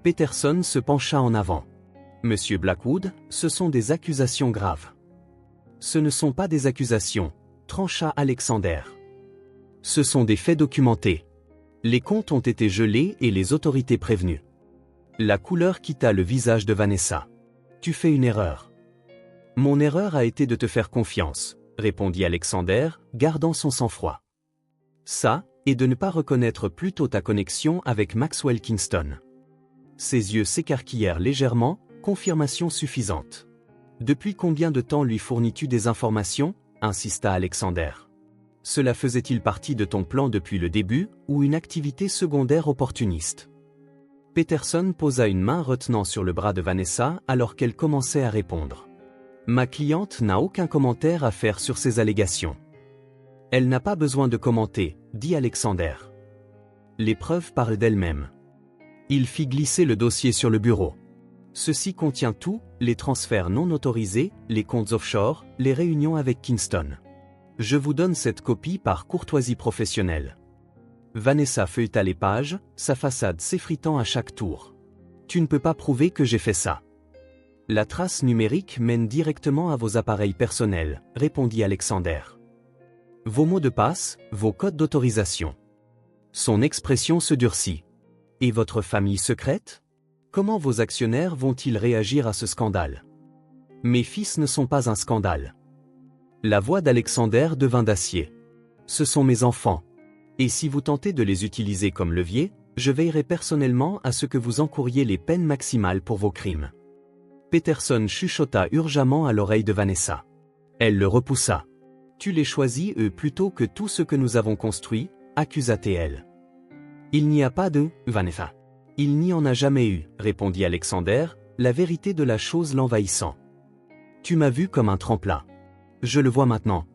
Speaker 1: Peterson se pencha en avant. Monsieur Blackwood, ce sont des accusations graves. Ce ne sont pas des accusations, trancha Alexander. Ce sont des faits documentés. Les comptes ont été gelés et les autorités prévenues. La couleur quitta le visage de Vanessa. Tu fais une erreur. Mon erreur a été de te faire confiance, répondit Alexander, gardant son sang-froid. Ça, et de ne pas reconnaître plus tôt ta connexion avec Maxwell Kingston. Ses yeux s'écarquillèrent légèrement, confirmation suffisante. Depuis combien de temps lui fournis-tu des informations ? Insista Alexander. Cela faisait-il partie de ton plan depuis le début, ou une activité secondaire opportuniste ? Peterson posa une main retenant sur le bras de Vanessa alors qu'elle commençait à répondre. Ma cliente n'a aucun commentaire à faire sur ces allégations. Elle n'a pas besoin de commenter, dit Alexander. Les preuves parlent d'elles-mêmes. Il fit glisser le dossier sur le bureau. Ceci contient tout, les transferts non autorisés, les comptes offshore, les réunions avec Kingston. Je vous donne cette copie par courtoisie professionnelle. Vanessa feuilleta les pages, sa façade s'effritant à chaque tour. Tu ne peux pas prouver que j'ai fait ça. La trace numérique mène directement à vos appareils personnels, répondit Alexander. Vos mots de passe, vos codes d'autorisation. Son expression se durcit. Et votre famille secrète ? Comment vos actionnaires vont-ils réagir à ce scandale ? Mes fils ne sont pas un scandale. La voix d'Alexander devint d'acier. Ce sont mes enfants. Et si vous tentez de les utiliser comme levier, je veillerai personnellement à ce que vous encouriez les peines maximales pour vos crimes. Peterson chuchota urgemment à l'oreille de Vanessa. Elle le repoussa. Tu les choisis eux plutôt que tout ce que nous avons construit, accusa-t-elle. Il n'y a pas de Vanessa. Il n'y en a jamais eu, répondit Alexander, la vérité de la chose l'envahissant. Tu m'as vu comme un tremplin. Je le vois maintenant.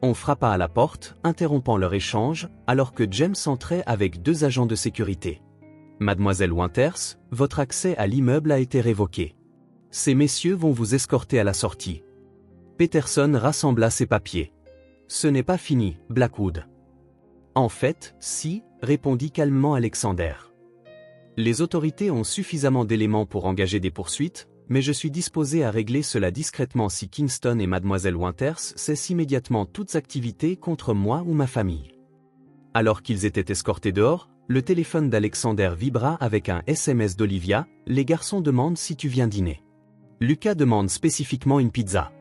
Speaker 1: On frappa à la porte, interrompant leur échange, alors que James entrait avec 2 agents de sécurité. Mademoiselle Winters, votre accès à l'immeuble a été révoqué. Ces messieurs vont vous escorter à la sortie. Peterson rassembla ses papiers. Ce n'est pas fini, Blackwood. En fait, si, répondit calmement Alexander. Les autorités ont suffisamment d'éléments pour engager des poursuites, mais je suis disposé à régler cela discrètement si Kingston et Mademoiselle Winters cessent immédiatement toutes activités contre moi ou ma famille. Alors qu'ils étaient escortés dehors, le téléphone d'Alexander vibra avec un SMS d'Olivia, « Les garçons demandent si tu viens dîner. Lucas demande spécifiquement une pizza. »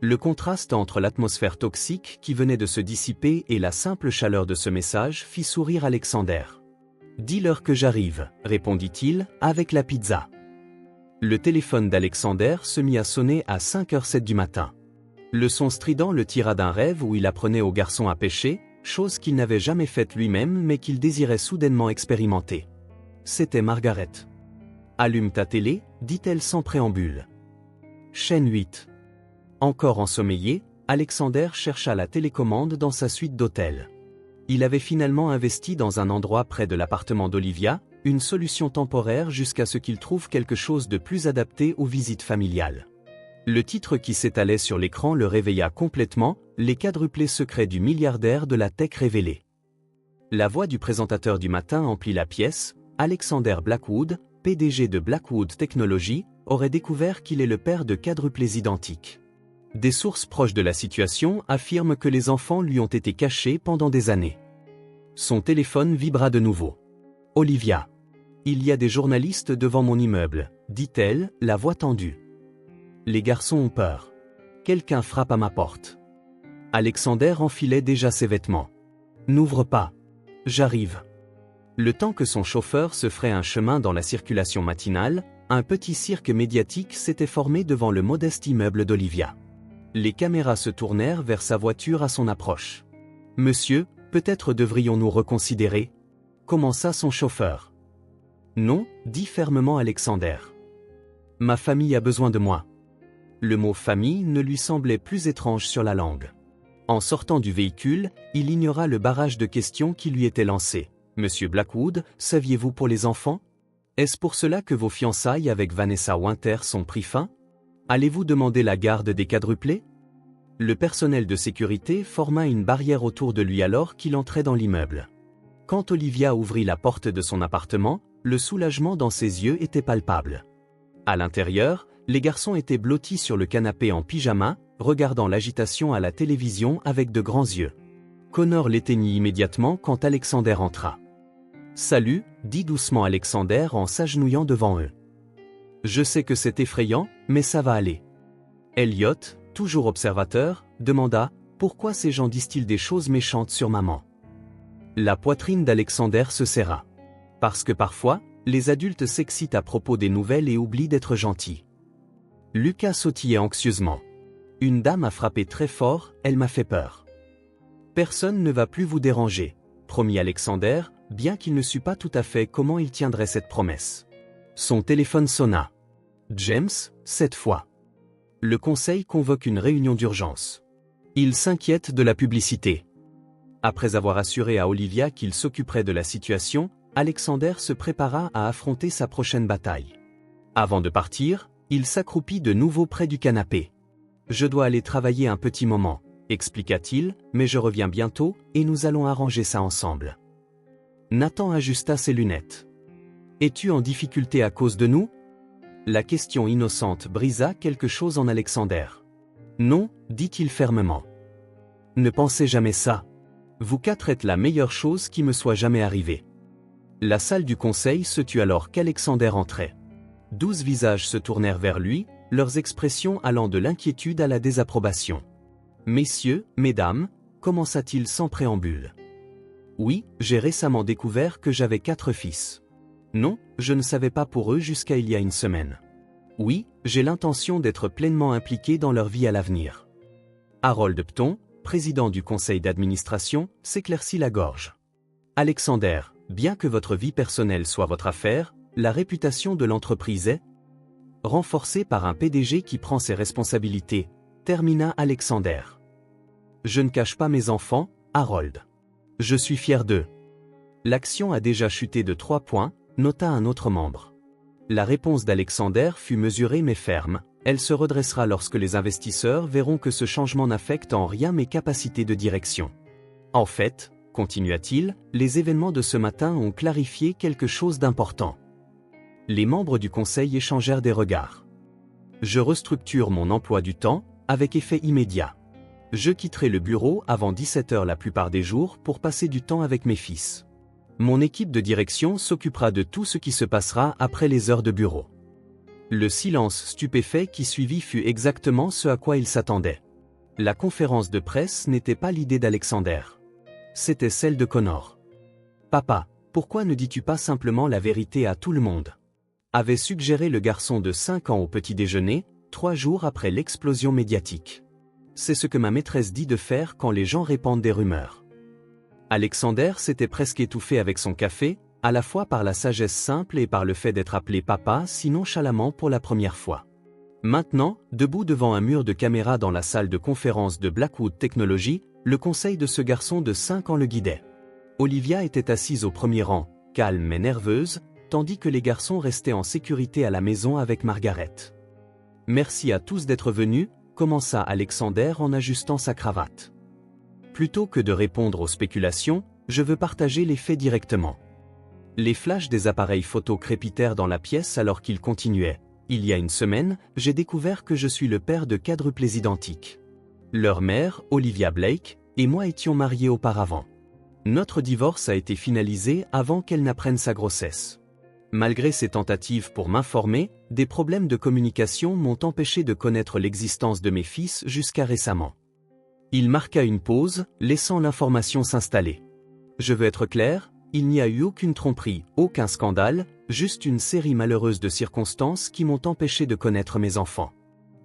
Speaker 1: Le contraste entre l'atmosphère toxique qui venait de se dissiper et la simple chaleur de ce message fit sourire Alexander. « Dis-leur que j'arrive, » répondit-il, avec la pizza. Le téléphone d'Alexander se mit à sonner à 5h07 du matin. Le son strident le tira d'un rêve où il apprenait aux garçons à pêcher, chose qu'il n'avait jamais faite lui-même mais qu'il désirait soudainement expérimenter. C'était Margaret. « Allume ta télé, dit-elle sans préambule. Chaîne 8. Encore ensommeillé, Alexander chercha la télécommande dans sa suite d'hôtel. Il avait finalement investi dans un endroit près de l'appartement d'Olivia, une solution temporaire jusqu'à ce qu'il trouve quelque chose de plus adapté aux visites familiales. Le titre qui s'étalait sur l'écran le réveilla complètement, les quadruplés secrets du milliardaire de la tech révélés. La voix du présentateur du matin emplit la pièce. Alexander Blackwood, PDG de Blackwood Technology, aurait découvert qu'il est le père de quadruplés identiques. Des sources proches de la situation affirment que les enfants lui ont été cachés pendant des années. Son téléphone vibra de nouveau. Olivia. Il y a des journalistes devant mon immeuble, dit-elle, la voix tendue. Les garçons ont peur. Quelqu'un frappe à ma porte. Alexander enfilait déjà ses vêtements. N'ouvre pas. J'arrive. Le temps que son chauffeur se ferait un chemin dans la circulation matinale, un petit cirque médiatique s'était formé devant le modeste immeuble d'Olivia. Les caméras se tournèrent vers sa voiture à son approche. « Monsieur, peut-être devrions-nous reconsidérer » commença son chauffeur. « Non, dit fermement Alexander. Ma famille a besoin de moi. » Le mot « famille » ne lui semblait plus étrange sur la langue. En sortant du véhicule, il ignora le barrage de questions qui lui était lancé. « Monsieur Blackwood, saviez-vous pour les enfants? Est-ce pour cela que vos fiançailles avec Vanessa Winter sont pris fin? Allez-vous demander la garde des quadruplés ?» Le personnel de sécurité forma une barrière autour de lui alors qu'il entrait dans l'immeuble. Quand Olivia ouvrit la porte de son appartement, le soulagement dans ses yeux était palpable. À l'intérieur, les garçons étaient blottis sur le canapé en pyjama, regardant l'agitation à la télévision avec de grands yeux. Connor l'éteignit immédiatement quand Alexander entra. « Salut », dit doucement Alexander en s'agenouillant devant eux. « Je sais que c'est effrayant, mais ça va aller. » Elliot, toujours observateur, demanda « Pourquoi ces gens disent-ils des choses méchantes sur maman ?» La poitrine d'Alexander se serra. Parce que parfois, les adultes s'excitent à propos des nouvelles et oublient d'être gentils. Lucas sautillait anxieusement. « Une dame a frappé très fort, elle m'a fait peur. »« Personne ne va plus vous déranger, » promit Alexander, bien qu'il ne sût pas tout à fait comment il tiendrait cette promesse. Son téléphone sonna. James, cette fois. Le conseil convoque une réunion d'urgence. Il s'inquiète de la publicité. Après avoir assuré à Olivia qu'il s'occuperait de la situation, Alexander se prépara à affronter sa prochaine bataille. Avant de partir, il s'accroupit de nouveau près du canapé. « Je dois aller travailler un petit moment, » expliqua-t-il, « mais je reviens bientôt, et nous allons arranger ça ensemble. » Nathan ajusta ses lunettes. « Es-tu en difficulté à cause de nous ?» La question innocente brisa quelque chose en Alexander. « Non, dit-il fermement. Ne pensez jamais ça. Vous quatre êtes la meilleure chose qui me soit jamais arrivée. » La salle du conseil se tut alors qu'Alexander entrait. 12 visages se tournèrent vers lui, leurs expressions allant de l'inquiétude à la désapprobation. « Messieurs, mesdames, » commença-t-il sans préambule. « Oui, j'ai récemment découvert que j'avais 4 fils. Non, je ne savais pas pour eux jusqu'à il y a une semaine. Oui, j'ai l'intention d'être pleinement impliqué dans leur vie à l'avenir. » Harold Pton, président du conseil d'administration, s'éclaircit la gorge. « Alexander, bien que votre vie personnelle soit votre affaire, la réputation de l'entreprise est renforcée par un PDG qui prend ses responsabilités, » termina Alexander. « Je ne cache pas mes enfants, Harold. Je suis fier d'eux. » L'action a déjà chuté de 3 points, nota un autre membre. La réponse d'Alexander fut mesurée mais ferme. Elle se redressera lorsque les investisseurs verront que ce changement n'affecte en rien mes capacités de direction. En fait, continua-t-il, les événements de ce matin ont clarifié quelque chose d'important. Les membres du conseil échangèrent des regards. Je restructure mon emploi du temps, avec effet immédiat. Je quitterai le bureau avant 17 h la plupart des jours pour passer du temps avec mes fils. Mon équipe de direction s'occupera de tout ce qui se passera après les heures de bureau. Le silence stupéfait qui suivit fut exactement ce à quoi il s'attendait. La conférence de presse n'était pas l'idée d'Alexander. C'était celle de Connor. « Papa, pourquoi ne dis-tu pas simplement la vérité à tout le monde ?» avait suggéré le garçon de 5 ans au petit déjeuner, 3 jours après l'explosion médiatique. C'est ce que ma maîtresse dit de faire quand les gens répandent des rumeurs. Alexander s'était presque étouffé avec son café, à la fois par la sagesse simple et par le fait d'être appelé papa si nonchalamment pour la première fois. Maintenant, debout devant un mur de caméras dans la salle de conférence de Blackwood Technology, le conseil de ce garçon de 5 ans le guidait. Olivia était assise au premier rang, calme mais nerveuse, tandis que les garçons restaient en sécurité à la maison avec Margaret. « Merci à tous d'être venus », commença Alexander en ajustant sa cravate. Plutôt que de répondre aux spéculations, Je veux partager les faits directement. Les flashs des appareils photo crépitèrent dans la pièce alors qu'il continuait. Il y a une semaine, j'ai découvert que je suis le père de quadruplés identiques. Leur mère, Olivia Blake, et moi étions mariés auparavant. Notre divorce a été finalisé avant qu'elle n'apprenne sa grossesse. Malgré ses tentatives pour m'informer, des problèmes de communication m'ont empêché de connaître l'existence de mes fils jusqu'à récemment. Il marqua une pause, laissant l'information s'installer. Je veux être clair, il n'y a eu aucune tromperie, aucun scandale, juste une série malheureuse de circonstances qui m'ont empêché de connaître mes enfants.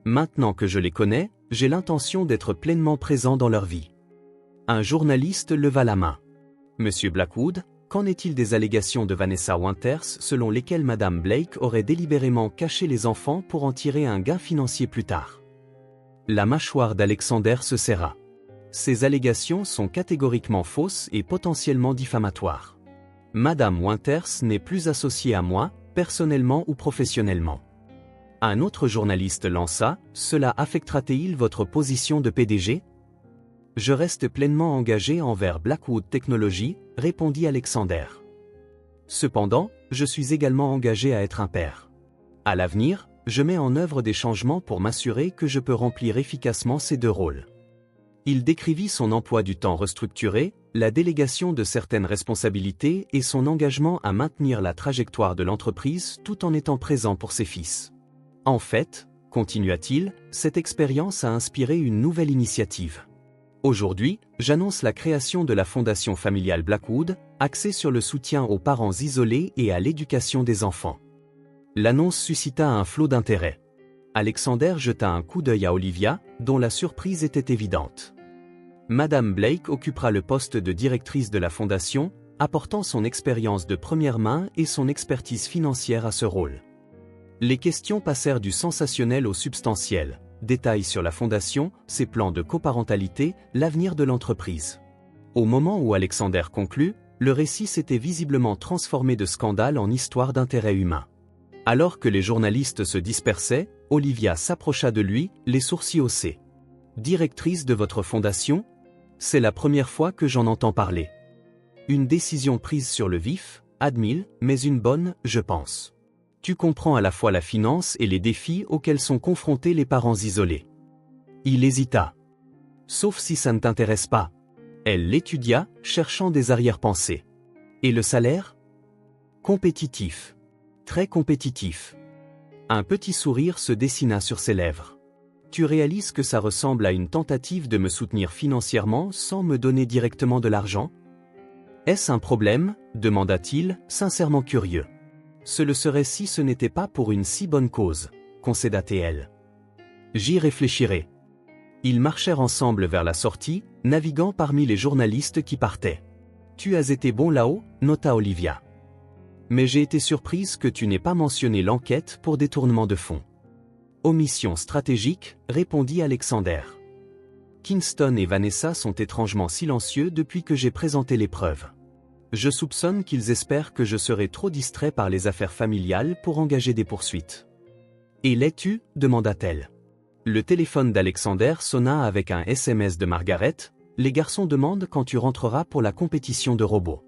Speaker 1: Maintenant que je les connais, j'ai l'intention d'être pleinement présent dans leur vie. Un journaliste leva la main. Monsieur Blackwood, qu'en est-il des allégations de Vanessa Winters selon lesquelles Madame Blake aurait délibérément caché les enfants pour en tirer un gain financier plus tard? La mâchoire d'Alexander se serra. Ces allégations sont catégoriquement fausses et potentiellement diffamatoires. Madame Winters n'est plus associée à moi, personnellement ou professionnellement. Un autre journaliste lança « Cela affectera-t-il votre position de PDG ?» Je reste pleinement engagé envers Blackwood Technology, répondit Alexander. Cependant, je suis également engagé à être un père. À l'avenir, je mets en œuvre des changements pour m'assurer que je peux remplir efficacement ces deux rôles. Il décrivit son emploi du temps restructuré, la délégation de certaines responsabilités et son engagement à maintenir la trajectoire de l'entreprise tout en étant présent pour ses fils. En fait, continua-t-il, cette expérience a inspiré une nouvelle initiative. Aujourd'hui, j'annonce la création de la Fondation familiale Blackwood, axée sur le soutien aux parents isolés et à l'éducation des enfants. L'annonce suscita un flot d'intérêt. Alexander jeta un coup d'œil à Olivia, dont la surprise était évidente. Madame Blake occupera le poste de directrice de la Fondation, apportant son expérience de première main et son expertise financière à ce rôle. Les questions passèrent du sensationnel au substantiel. Détails sur la fondation, ses plans de coparentalité, l'avenir de l'entreprise. Au moment où Alexander conclut, le récit s'était visiblement transformé de scandale en histoire d'intérêt humain. Alors que les journalistes se dispersaient, Olivia s'approcha de lui, les sourcils haussés. « Directrice de votre fondation ? C'est la première fois que j'en entends parler. Une décision prise sur le vif, admire, mais une bonne, je pense. Tu comprends à la fois la finance et les défis auxquels sont confrontés les parents isolés. » Il hésita. « Sauf si ça ne t'intéresse pas. » Elle l'étudia, cherchant des arrière-pensées. « Et le salaire ? » Compétitif. Très compétitif. Un petit sourire se dessina sur ses lèvres. « Tu réalises que ça ressemble à une tentative de me soutenir financièrement sans me donner directement de l'argent ? » « Est-ce un problème ? » demanda-t-il, sincèrement curieux. « Ce le serait si ce n'était pas pour une si bonne cause, » concéda-t-elle. « J'y réfléchirai. » Ils marchèrent ensemble vers la sortie, naviguant parmi les journalistes qui partaient. « Tu as été bon là-haut » nota Olivia. « Mais j'ai été surprise que tu n'aies pas mentionné l'enquête pour détournement de fonds. » « Omission stratégique » répondit Alexander. « Kingston et Vanessa sont étrangement silencieux depuis que j'ai présenté les preuves. Je soupçonne qu'ils espèrent que je serai trop distrait par les affaires familiales pour engager des poursuites. »« Et l'es-tu » demanda-t-elle. Le téléphone d'Alexander sonna avec un SMS de Margaret. « Les garçons demandent quand tu rentreras pour la compétition de robots. »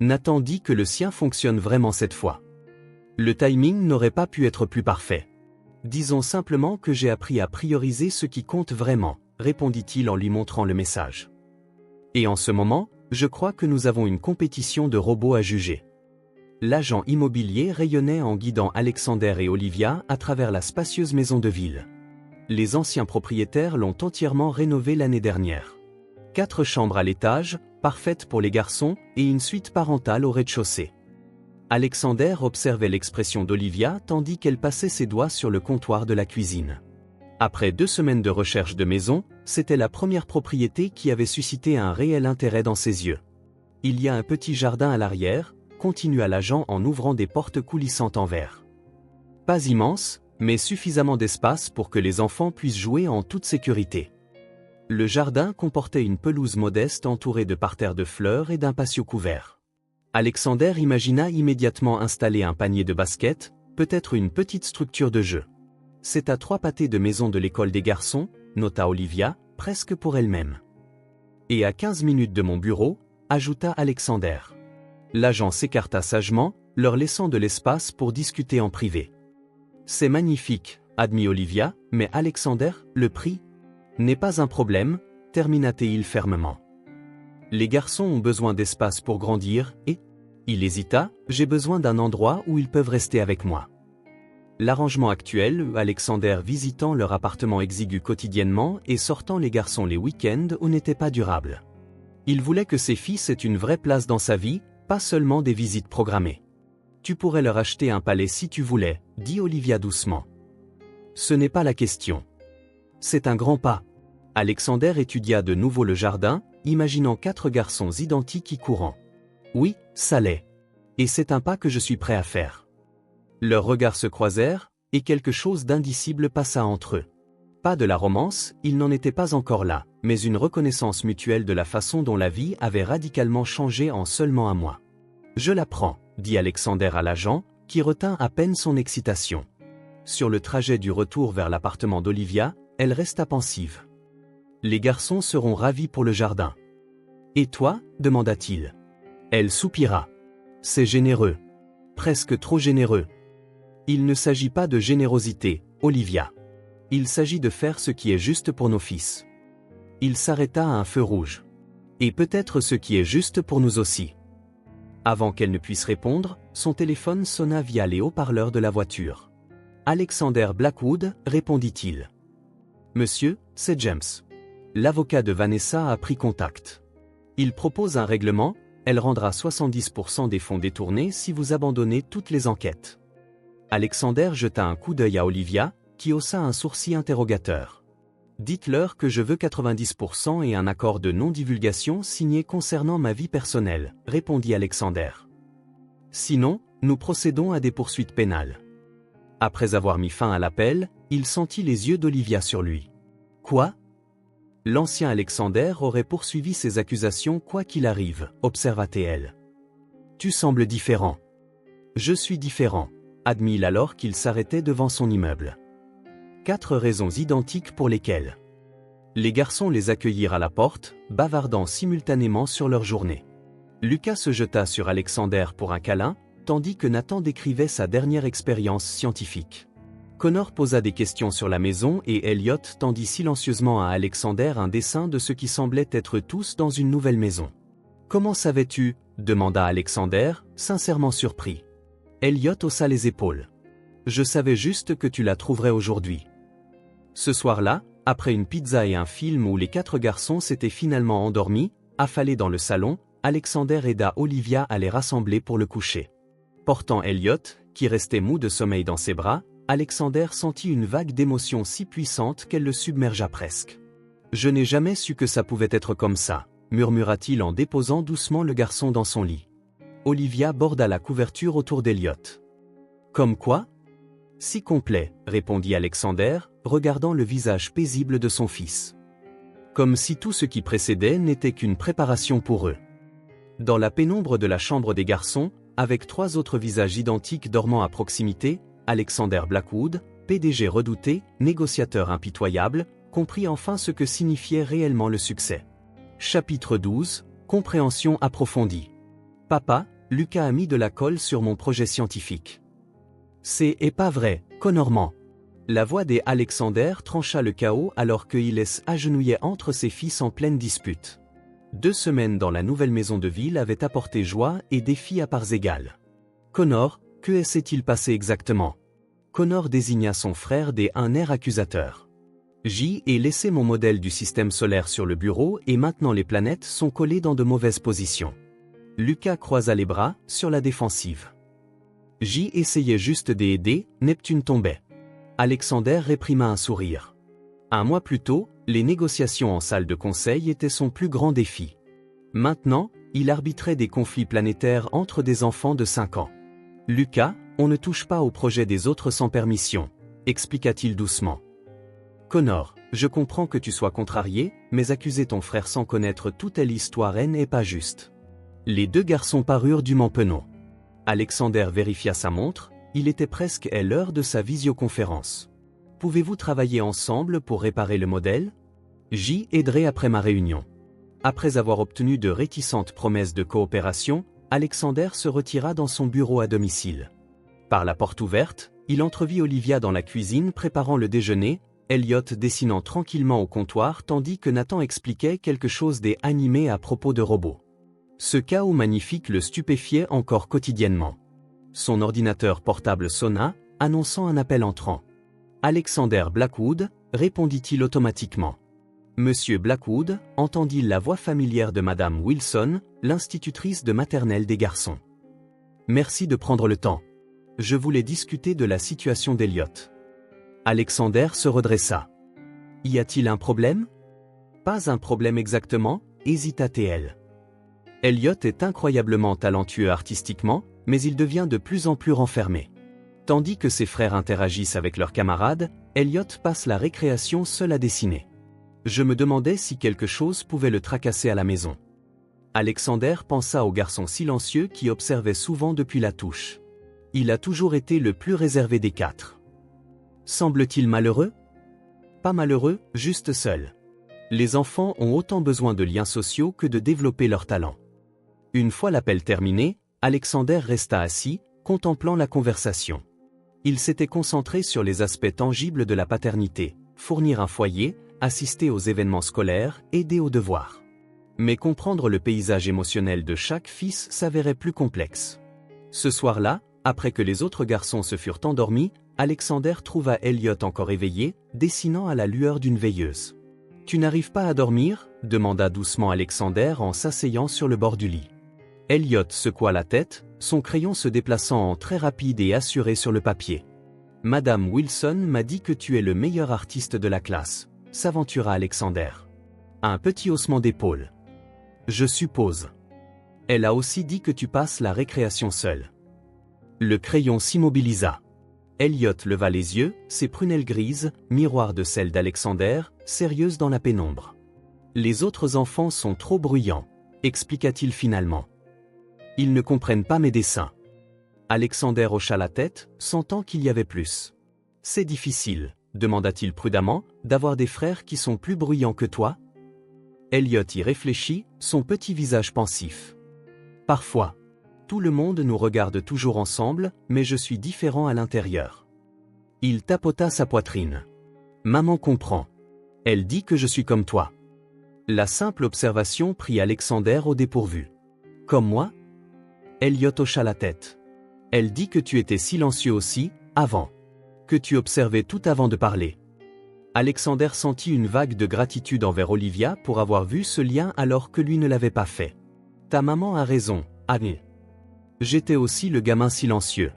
Speaker 1: Nathan dit que le sien fonctionne vraiment cette fois. Le timing n'aurait pas pu être plus parfait. Disons simplement que j'ai appris à prioriser ce qui compte vraiment, répondit-il en lui montrant le message. Et en ce moment, je crois que nous avons une compétition de robots à juger. L'agent immobilier rayonnait en guidant Alexander et Olivia à travers la spacieuse maison de ville. Les anciens propriétaires l'ont entièrement rénovée l'année dernière. 4 chambres à l'étage, parfaites pour les garçons, et une suite parentale au rez-de-chaussée. Alexander observait l'expression d'Olivia tandis qu'elle passait ses doigts sur le comptoir de la cuisine. Après 2 semaines de recherche de maison, c'était la première propriété qui avait suscité un réel intérêt dans ses yeux. « Il y a un petit jardin à l'arrière », continua l'agent en ouvrant des portes coulissantes en verre. « Pas immense, mais suffisamment d'espace pour que les enfants puissent jouer en toute sécurité. » Le jardin comportait une pelouse modeste entourée de parterres de fleurs et d'un patio couvert. Alexander imagina immédiatement installer un panier de basket, peut-être une petite structure de jeu. « C'est à 3 pâtés de maison de l'école des garçons », nota Olivia, presque pour elle-même. « Et à 15 minutes de mon bureau, ajouta Alexander. L'agent s'écarta sagement, leur laissant de l'espace pour discuter en privé. C'est magnifique, admit Olivia, mais Alexander, le prix n'est pas un problème, termina-t-il fermement. Les garçons ont besoin d'espace pour grandir et, il hésita, j'ai besoin d'un endroit où ils peuvent rester avec moi. L'arrangement actuel, Alexander visitant leur appartement exigu quotidiennement et sortant les garçons les week-ends n'était pas durable. Il voulait que ses fils aient une vraie place dans sa vie, pas seulement des visites programmées. Tu pourrais leur acheter un palais si tu voulais, dit Olivia doucement. Ce n'est pas la question. C'est un grand pas. Alexander étudia de nouveau le jardin, imaginant 4 garçons identiques y courant. Oui, ça l'est. Et c'est un pas que je suis prêt à faire. Leurs regards se croisèrent, et quelque chose d'indicible passa entre eux. Pas de la romance, il n'en était pas encore là, mais une reconnaissance mutuelle de la façon dont la vie avait radicalement changé en seulement un mois. Je la prends, dit Alexander à l'agent, qui retint à peine son excitation. Sur le trajet du retour vers l'appartement d'Olivia, elle resta pensive. Les garçons seront ravis pour le jardin. Et toi, demanda-t-il. Elle soupira. C'est généreux. Presque trop généreux. Il ne s'agit pas de générosité, Olivia. Il s'agit de faire ce qui est juste pour nos fils. Il s'arrêta à un feu rouge. Et peut-être ce qui est juste pour nous aussi. Avant qu'elle ne puisse répondre, son téléphone sonna via les haut-parleurs de la voiture. Alexander Blackwood, répondit-il. Monsieur, c'est James. L'avocat de Vanessa a pris contact. Il propose un règlement, elle rendra 70% des fonds détournés si vous abandonnez toutes les enquêtes. Alexander jeta un coup d'œil à Olivia, qui haussa un sourcil interrogateur. Dites-leur que je veux 90% et un accord de non-divulgation signé concernant ma vie personnelle, répondit Alexander. Sinon, nous procédons à des poursuites pénales. Après avoir mis fin à l'appel, il sentit les yeux d'Olivia sur lui. Quoi ? L'ancien Alexander aurait poursuivi ses accusations quoi qu'il arrive, observa-t-elle. Tu sembles différent. Je suis différent, admit-il alors qu'il s'arrêtait devant son immeuble. 4 raisons identiques pour lesquelles. Les garçons les accueillirent à la porte, bavardant simultanément sur leur journée. Lucas se jeta sur Alexander pour un câlin, tandis que Nathan décrivait sa dernière expérience scientifique. Connor posa des questions sur la maison et Elliot tendit silencieusement à Alexander un dessin de ce qui semblait être tous dans une nouvelle maison. « Comment savais-tu » demanda Alexander, sincèrement surpris. Elliot haussa les épaules. « Je savais juste que tu la trouverais aujourd'hui. » Ce soir-là, après une pizza et un film où les 4 garçons s'étaient finalement endormis, affalés dans le salon, Alexander aida Olivia à les rassembler pour le coucher. Portant Elliot, qui restait mou de sommeil dans ses bras, Alexander sentit une vague d'émotion si puissante qu'elle le submergea presque. « Je n'ai jamais su que ça pouvait être comme ça », murmura-t-il en déposant doucement le garçon dans son lit. Olivia borda la couverture autour d'Elliot. « Comme quoi ? » « Si complet, répondit Alexander, regardant le visage paisible de son fils. Comme si tout ce qui précédait n'était qu'une préparation pour eux. Dans la pénombre de la chambre des garçons, avec 3 autres visages identiques dormant à proximité, Alexander Blackwood, PDG redouté, négociateur impitoyable, comprit enfin ce que signifiait réellement le succès. Chapitre 12, Compréhension approfondie. Papa, Lucas a mis de la colle sur mon projet scientifique. C'est pas vrai, Connor ment. La voix des Alexander trancha le chaos alors que Iles agenouillait entre ses fils en pleine dispute. 2 semaines dans la nouvelle maison de ville avaient apporté joie et défis à parts égales. Connor, que s'est-il passé exactement ? Connor désigna son frère d'un air accusateur. J'y ai laissé mon modèle du système solaire sur le bureau et maintenant les planètes sont collées dans de mauvaises positions. Lucas croisa les bras, sur la défensive. J'y essayais juste d'aider, Neptune tombait. Alexander réprima un sourire. 1 mois plus tôt, les négociations en salle de conseil étaient son plus grand défi. Maintenant, il arbitrait des conflits planétaires entre des enfants de 5 ans. Lucas, on ne touche pas au projet des autres sans permission, expliqua-t-il doucement. Connor, je comprends que tu sois contrarié, mais accuser ton frère sans connaître toute l'histoire n'est pas juste. Les 2 garçons parurent dûment penauds. Alexander vérifia sa montre, il était presque l'heure de sa visioconférence. Pouvez-vous travailler ensemble pour réparer le modèle ? J'y aiderai après ma réunion. Après avoir obtenu de réticentes promesses de coopération, Alexander se retira dans son bureau à domicile. Par la porte ouverte, il entrevit Olivia dans la cuisine préparant le déjeuner, Elliot dessinant tranquillement au comptoir tandis que Nathan expliquait quelque chose des animés à propos de robots. Ce chaos magnifique le stupéfiait encore quotidiennement. Son ordinateur portable sonna, annonçant un appel entrant. Alexander Blackwood, répondit-il automatiquement. Monsieur Blackwood, entendit la voix familière de Madame Wilson, l'institutrice de maternelle des garçons. Merci de prendre le temps. Je voulais discuter de la situation d'Elliot. Alexander se redressa. Y a-t-il un problème? Pas un problème exactement, hésita-t-elle. Elliot est incroyablement talentueux artistiquement, mais il devient de plus en plus renfermé. Tandis que ses frères interagissent avec leurs camarades, Elliot passe la récréation seul à dessiner. Je me demandais si quelque chose pouvait le tracasser à la maison. Alexander pensa au garçon silencieux qui observait souvent depuis la touche. Il a toujours été le plus réservé des quatre. Semble-t-il malheureux? Pas malheureux, juste seul. Les enfants ont autant besoin de liens sociaux que de développer leurs talents. Une fois l'appel terminé, Alexander resta assis, contemplant la conversation. Il s'était concentré sur les aspects tangibles de la paternité, fournir un foyer, assister aux événements scolaires, aider aux devoirs. Mais comprendre le paysage émotionnel de chaque fils s'avérait plus complexe. Ce soir-là, après que les autres garçons se furent endormis, Alexander trouva Elliot encore éveillé, dessinant à la lueur d'une veilleuse. « Tu n'arrives pas à dormir ?» demanda doucement Alexander en s'asseyant sur le bord du lit. Elliot secoua la tête, son crayon se déplaçant en trait rapide et assuré sur le papier. « Madame Wilson m'a dit que tu es le meilleur artiste de la classe, » s'aventura Alexander. Un petit haussement d'épaule. « Je suppose. Elle a aussi dit que tu passes la récréation seul. » Le crayon s'immobilisa. Elliot leva les yeux, ses prunelles grises, miroir de celles d'Alexander, sérieuses dans la pénombre. « Les autres enfants sont trop bruyants, » expliqua-t-il finalement. « Ils ne comprennent pas mes dessins. » Alexander hocha la tête, sentant qu'il y avait plus. « C'est difficile, » demanda-t-il prudemment, « d'avoir des frères qui sont plus bruyants que toi ?» Elliot y réfléchit, son petit visage pensif. « Parfois. Tout le monde nous regarde toujours ensemble, mais je suis différent à l'intérieur. » Il tapota sa poitrine. « Maman comprend. Elle dit que je suis comme toi. » La simple observation prit Alexander au dépourvu. « Comme moi ?» Elliot hocha la tête. « Elle dit que tu étais silencieux aussi, avant. Que tu observais tout avant de parler. » Alexander sentit une vague de gratitude envers Olivia pour avoir vu ce lien alors que lui ne l'avait pas fait. « Ta maman a raison, Annie. J'étais aussi le gamin silencieux.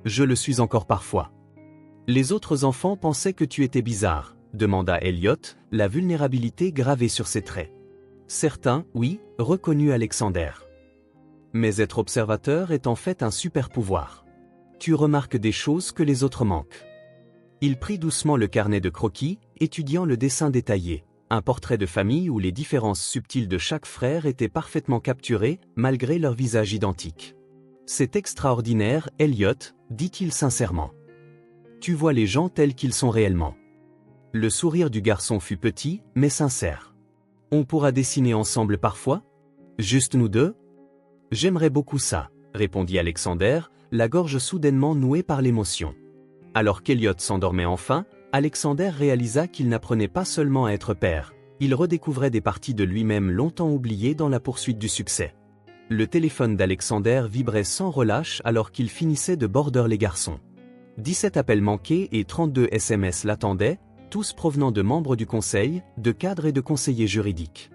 Speaker 1: Je le suis encore parfois. » Les autres enfants pensaient que tu étais bizarre, demanda Elliot, la vulnérabilité gravée sur ses traits. Certains, oui, reconnut Alexander. Mais être observateur est en fait un super pouvoir. Tu remarques des choses que les autres manquent. Il prit doucement le carnet de croquis, étudiant le dessin détaillé, un portrait de famille où les différences subtiles de chaque frère étaient parfaitement capturées, malgré leur visage identique. C'est extraordinaire, Elliot, dit-il sincèrement. Tu vois les gens tels qu'ils sont réellement. Le sourire du garçon fut petit, mais sincère. On pourra dessiner ensemble parfois? Juste nous deux? J'aimerais beaucoup ça, répondit Alexander, la gorge soudainement nouée par l'émotion. Alors qu'Elliot s'endormait enfin, Alexander réalisa qu'il n'apprenait pas seulement à être père, il redécouvrait des parties de lui-même longtemps oubliées dans la poursuite du succès. Le téléphone d'Alexander vibrait sans relâche alors qu'il finissait de border les garçons. 17 appels manqués et 32 SMS l'attendaient, tous provenant de membres du conseil, de cadres et de conseillers juridiques.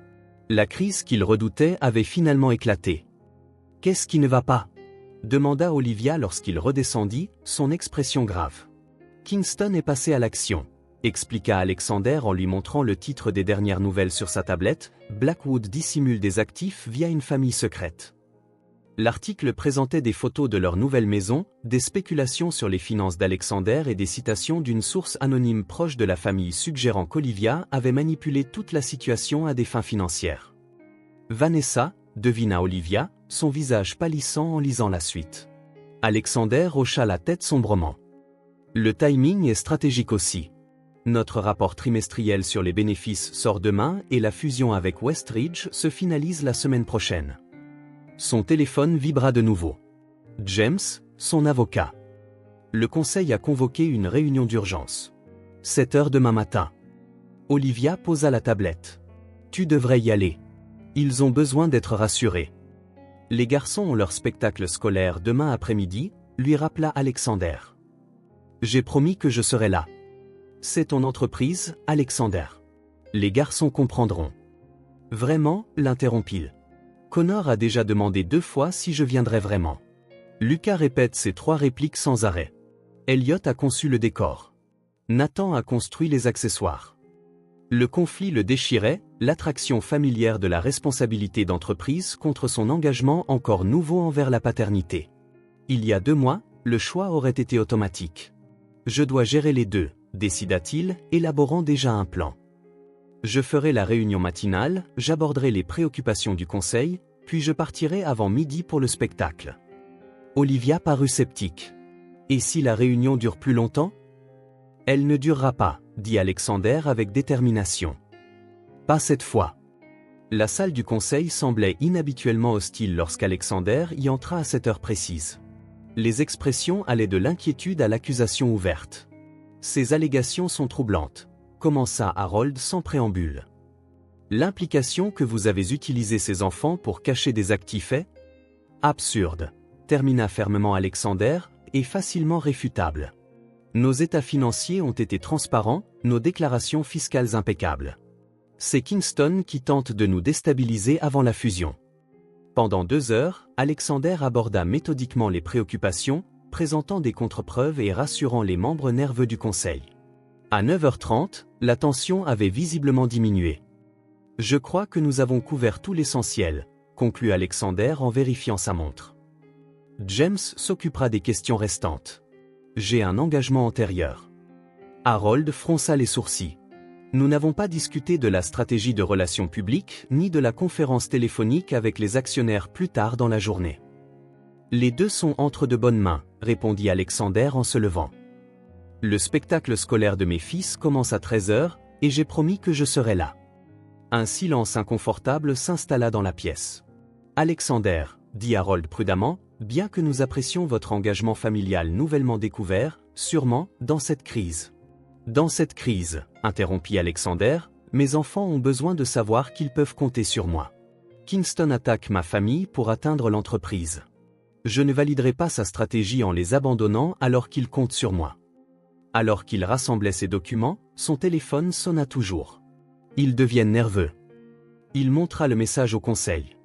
Speaker 1: La crise qu'il redoutait avait finalement éclaté. « Qu'est-ce qui ne va pas ?» demanda Olivia lorsqu'il redescendit, son expression grave. « Kingston est passé à l'action », expliqua Alexander en lui montrant le titre des dernières nouvelles sur sa tablette, « Blackwood dissimule des actifs via une famille secrète ». L'article présentait des photos de leur nouvelle maison, des spéculations sur les finances d'Alexander et des citations d'une source anonyme proche de la famille suggérant qu'Olivia avait manipulé toute la situation à des fins financières. « Vanessa », devina Olivia, son visage pâlissant en lisant la suite. Alexander hocha la tête sombrement. « Le timing est stratégique aussi. Notre rapport trimestriel sur les bénéfices sort demain et la fusion avec Westridge se finalise la semaine prochaine. Son téléphone vibra de nouveau. James, son avocat. Le conseil a convoqué une réunion d'urgence. 7 heures demain matin. Olivia posa la tablette. Tu devrais y aller. Ils ont besoin d'être rassurés. Les garçons ont leur spectacle scolaire demain après-midi, lui rappela Alexander. J'ai promis que je serai là. C'est ton entreprise, Alexander. Les garçons comprendront. Vraiment, l'interrompit-il. Connor a déjà demandé 2 fois si je viendrais vraiment. Lucas répète ces 3 répliques sans arrêt. Elliot a conçu le décor. Nathan a construit les accessoires. Le conflit le déchirait, l'attraction familière de la responsabilité d'entreprise contre son engagement encore nouveau envers la paternité. Il y a 2 mois, le choix aurait été automatique. Je dois gérer les deux, décida-t-il, élaborant déjà un plan. Je ferai la réunion matinale, j'aborderai les préoccupations du conseil, puis je partirai avant midi pour le spectacle. Olivia parut sceptique. Et si la réunion dure plus longtemps ? Elle ne durera pas, dit Alexander avec détermination. Pas cette fois. La salle du conseil semblait inhabituellement hostile lorsqu'Alexander y entra à cette heure précise. Les expressions allaient de l'inquiétude à l'accusation ouverte. Ces allégations sont troublantes, commença Harold sans préambule. L'implication que vous avez utilisé ces enfants pour cacher des actifs est absurde, termina fermement Alexander, et facilement réfutable. Nos états financiers ont été transparents, nos déclarations fiscales impeccables. C'est Kingston qui tente de nous déstabiliser avant la fusion. Pendant 2 heures, Alexander aborda méthodiquement les préoccupations, présentant des contre-preuves et rassurant les membres nerveux du conseil. À 9h30, la tension avait visiblement diminué. Je crois que nous avons couvert tout l'essentiel, conclut Alexander en vérifiant sa montre. James s'occupera des questions restantes. J'ai un engagement antérieur. Harold fronça les sourcils. Nous n'avons pas discuté de la stratégie de relations publiques ni de la conférence téléphonique avec les actionnaires plus tard dans la journée. Les 2 sont entre de bonnes mains, répondit Alexander en se levant. Le spectacle scolaire de mes fils commence à 13h, et j'ai promis que je serai là. Un silence inconfortable s'installa dans la pièce. Alexander, dit Harold prudemment, bien que nous apprécions votre engagement familial nouvellement découvert, sûrement, dans cette crise. Dans cette crise, interrompit Alexander, mes enfants ont besoin de savoir qu'ils peuvent compter sur moi. Kingston attaque ma famille pour atteindre l'entreprise. Je ne validerai pas sa stratégie en les abandonnant alors qu'il compte sur moi. Alors qu'il rassemblait ses documents, son téléphone sonna toujours. Ils deviennent nerveux. Il montra le message au conseil.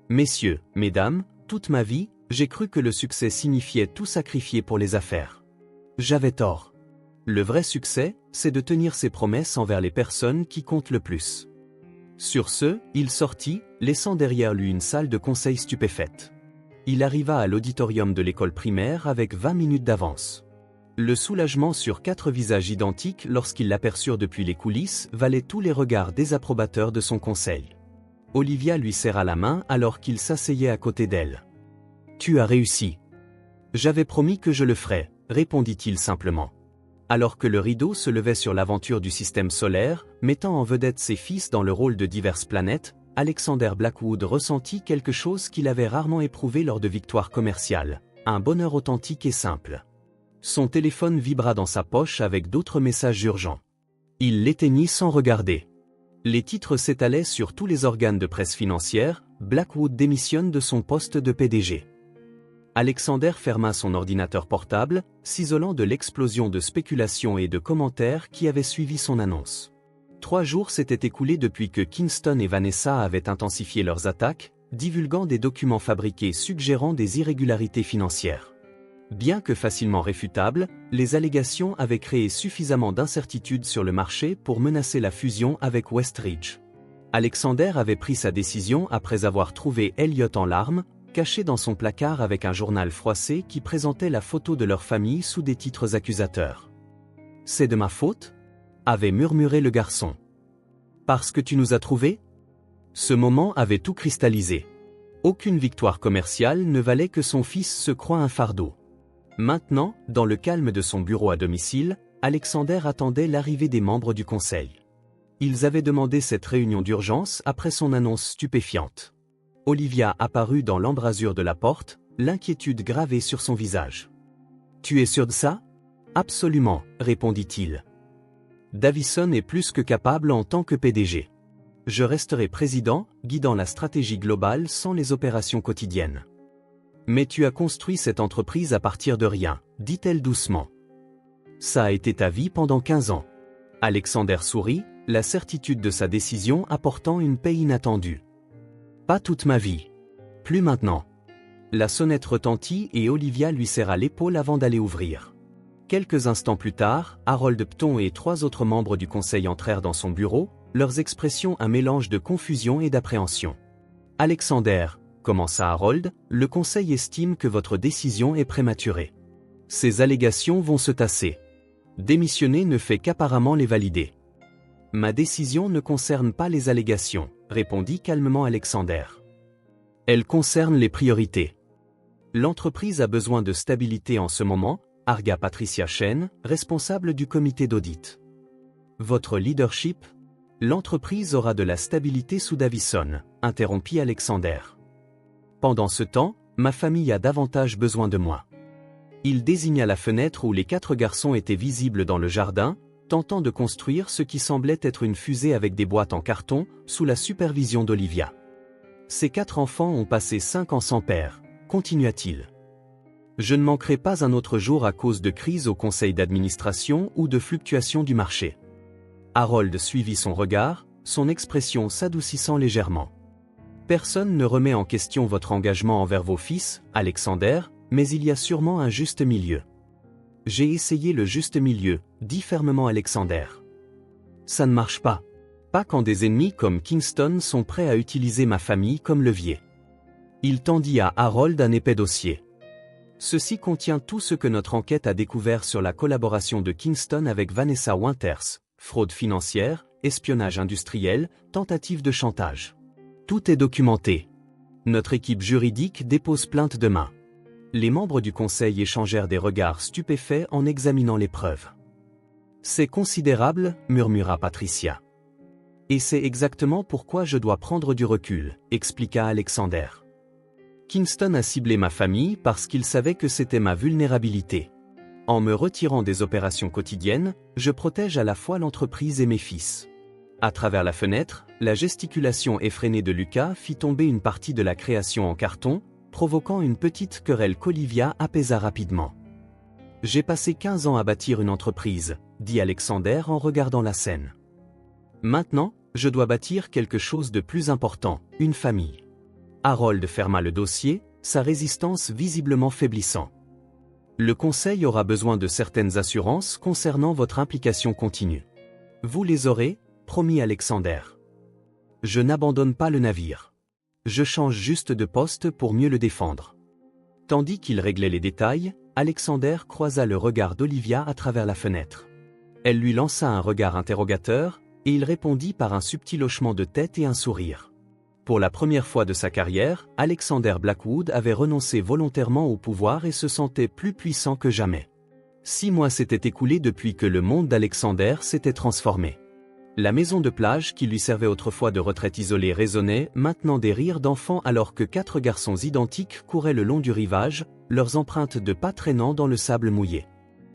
Speaker 1: Messieurs, mesdames, toute ma vie, j'ai cru que le succès signifiait tout sacrifier pour les affaires. J'avais tort. Le vrai succès, c'est de tenir ses promesses envers les personnes qui comptent le plus. Sur ce, il sortit, laissant derrière lui une salle de conseil stupéfaite. Il arriva à l'auditorium de l'école primaire avec 20 minutes d'avance. Le soulagement sur 4 visages identiques lorsqu'ils l'aperçurent depuis les coulisses valait tous les regards désapprobateurs de son conseil. Olivia lui serra la main alors qu'il s'asseyait à côté d'elle. « Tu as réussi. »« J'avais promis que je le ferais, » répondit-il simplement. Alors que le rideau se levait sur l'aventure du système solaire, mettant en vedette ses fils dans le rôle de diverses planètes, Alexander Blackwood ressentit quelque chose qu'il avait rarement éprouvé lors de victoires commerciales, un bonheur authentique et simple. Son téléphone vibra dans sa poche avec d'autres messages urgents. Il l'éteignit sans regarder. Les titres s'étalaient sur tous les organes de presse financière, Blackwood démissionne de son poste de PDG. Alexander ferma son ordinateur portable, s'isolant de l'explosion de spéculations et de commentaires qui avaient suivi son annonce. 3 jours s'étaient écoulés depuis que Kingston et Vanessa avaient intensifié leurs attaques, divulguant des documents fabriqués suggérant des irrégularités financières. Bien que facilement réfutables, les allégations avaient créé suffisamment d'incertitudes sur le marché pour menacer la fusion avec Westridge. Alexander avait pris sa décision après avoir trouvé Elliot en larmes, caché dans son placard avec un journal froissé qui présentait la photo de leur famille sous des titres accusateurs. « C'est de ma faute ?» avait murmuré le garçon. « Parce que tu nous as trouvés ?» Ce moment avait tout cristallisé. Aucune victoire commerciale ne valait que son fils se croie un fardeau. Maintenant, dans le calme de son bureau à domicile, Alexander attendait l'arrivée des membres du conseil. Ils avaient demandé cette réunion d'urgence après son annonce stupéfiante. Olivia apparut dans l'embrasure de la porte, l'inquiétude gravée sur son visage. « Tu es sûr de ça ? » ?»« Absolument, répondit-il. Davison est plus que capable en tant que PDG. Je resterai président, guidant la stratégie globale sans les opérations quotidiennes. Mais tu as construit cette entreprise à partir de rien, dit-elle doucement. Ça a été ta vie pendant 15 ans. Alexander sourit, la certitude de sa décision apportant une paix inattendue. Pas toute ma vie. Plus maintenant. La sonnette retentit et Olivia lui serra l'épaule avant d'aller ouvrir. Quelques instants plus tard, Harold Pton et 3 autres membres du conseil entrèrent dans son bureau, leurs expressions un mélange de confusion et d'appréhension. « Alexander, » commença Harold, « le conseil estime que votre décision est prématurée. Ces allégations vont se tasser. Démissionner ne fait qu'apparemment les valider. » « Ma décision ne concerne pas les allégations, » répondit calmement Alexander. « Elle concerne les priorités. L'entreprise a besoin de stabilité en ce moment, » argua Patricia Chen, responsable du comité d'audit. « Votre leadership ? L'entreprise aura de la stabilité sous Davison, » interrompit Alexander. « Pendant ce temps, ma famille a davantage besoin de moi. » Il désigna la fenêtre où les 4 garçons étaient visibles dans le jardin, tentant de construire ce qui semblait être une fusée avec des boîtes en carton, sous la supervision d'Olivia. « Ces 4 enfants ont passé 5 ans sans père, » continua-t-il. « Je ne manquerai pas un autre jour à cause de crises au conseil d'administration ou de fluctuations du marché. » Harold suivit son regard, son expression s'adoucissant légèrement. « Personne ne remet en question votre engagement envers vos fils, Alexander, mais il y a sûrement un juste milieu. » « J'ai essayé le juste milieu, » dit fermement Alexander. « Ça ne marche pas. Pas quand des ennemis comme Kingston sont prêts à utiliser ma famille comme levier. » Il tendit à Harold un épais dossier. « Ceci contient tout ce que notre enquête a découvert sur la collaboration de Kingston avec Vanessa Winters, fraude financière, espionnage industriel, tentative de chantage. Tout est documenté. Notre équipe juridique dépose plainte demain. » Les membres du conseil échangèrent des regards stupéfaits en examinant les preuves. « C'est considérable, » murmura Patricia. « Et c'est exactement pourquoi je dois prendre du recul, » expliqua Alexander. « Kingston a ciblé ma famille parce qu'il savait que c'était ma vulnérabilité. En me retirant des opérations quotidiennes, je protège à la fois l'entreprise et mes fils. » À travers la fenêtre, la gesticulation effrénée de Lucas fit tomber une partie de la création en carton, provoquant une petite querelle qu'Olivia apaisa rapidement. « J'ai passé 15 ans à bâtir une entreprise, » dit Alexander en regardant la scène. « Maintenant, je dois bâtir quelque chose de plus important, une famille. » Harold ferma le dossier, sa résistance visiblement faiblissant. « Le conseil aura besoin de certaines assurances concernant votre implication continue. Vous les aurez, promis Alexander. Je n'abandonne pas le navire. Je change juste de poste pour mieux le défendre. » Tandis qu'il réglait les détails, Alexander croisa le regard d'Olivia à travers la fenêtre. Elle lui lança un regard interrogateur, et il répondit par un subtil hochement de tête et un sourire. Pour la première fois de sa carrière, Alexander Blackwood avait renoncé volontairement au pouvoir et se sentait plus puissant que jamais. 6 mois s'étaient écoulés depuis que le monde d'Alexander s'était transformé. La maison de plage qui lui servait autrefois de retraite isolée résonnait maintenant des rires d'enfants alors que 4 garçons identiques couraient le long du rivage, leurs empreintes de pas traînant dans le sable mouillé.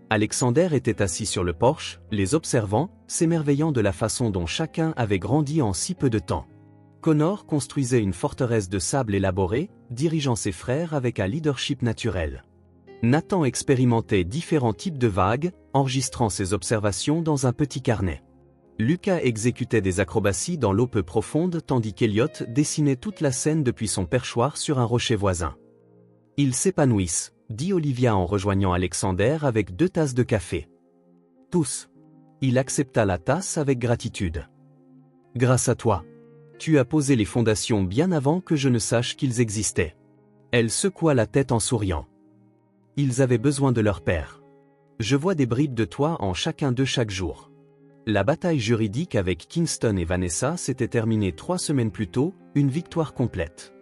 Speaker 1: Alexander était assis sur le porche, les observant, s'émerveillant de la façon dont chacun avait grandi en si peu de temps. Connor construisait une forteresse de sable élaborée, dirigeant ses frères avec un leadership naturel. Nathan expérimentait différents types de vagues, enregistrant ses observations dans un petit carnet. Lucas exécutait des acrobaties dans l'eau peu profonde tandis qu'Elliot dessinait toute la scène depuis son perchoir sur un rocher voisin. « Ils s'épanouissent, » dit Olivia en rejoignant Alexander avec 2 tasses de café. « Tous. » Il accepta la tasse avec gratitude. « Grâce à toi. Tu as posé les fondations bien avant que je ne sache qu'ils existaient. » Elle secoua la tête en souriant. « Ils avaient besoin de leur père. Je vois des bribes de toi en chacun d'eux chaque jour. » La bataille juridique avec Kingston et Vanessa s'était terminée 3 semaines plus tôt, une victoire complète.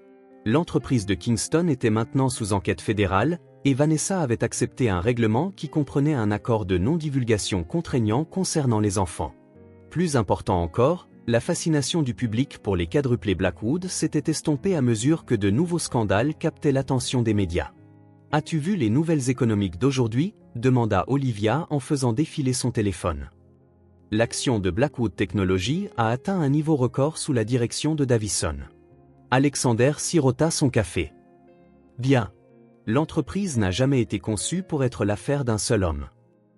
Speaker 1: L'entreprise de Kingston était maintenant sous enquête fédérale, et Vanessa avait accepté un règlement qui comprenait un accord de non-divulgation contraignant concernant les enfants. Plus important encore, la fascination du public pour les quadruplés Blackwood s'était estompée à mesure que de nouveaux scandales captaient l'attention des médias. « As-tu vu les nouvelles économiques d'aujourd'hui » demanda Olivia en faisant défiler son téléphone. L'action de Blackwood Technology a atteint un niveau record sous la direction de Davison. Alexander sirota son café. Bien. L'entreprise n'a jamais été conçue pour être l'affaire d'un seul homme.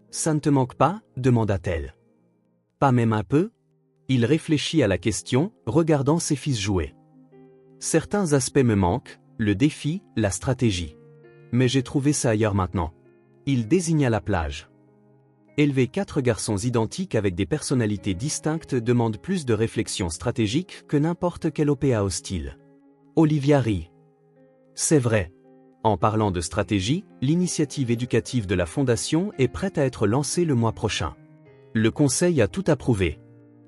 Speaker 1: Ça ne te manque pas ? Demanda-t-elle. Pas même un peu ? Il réfléchit à la question, regardant ses fils jouer. Certains aspects me manquent, le défi, la stratégie. Mais j'ai trouvé ça ailleurs maintenant. Il désigna la plage. Élever 4 garçons identiques avec des personnalités distinctes demande plus de réflexion stratégique que n'importe quel OPA hostile. Olivia rit. C'est vrai. En parlant de stratégie, l'initiative éducative de la Fondation est prête à être lancée le mois prochain. Le conseil a tout approuvé.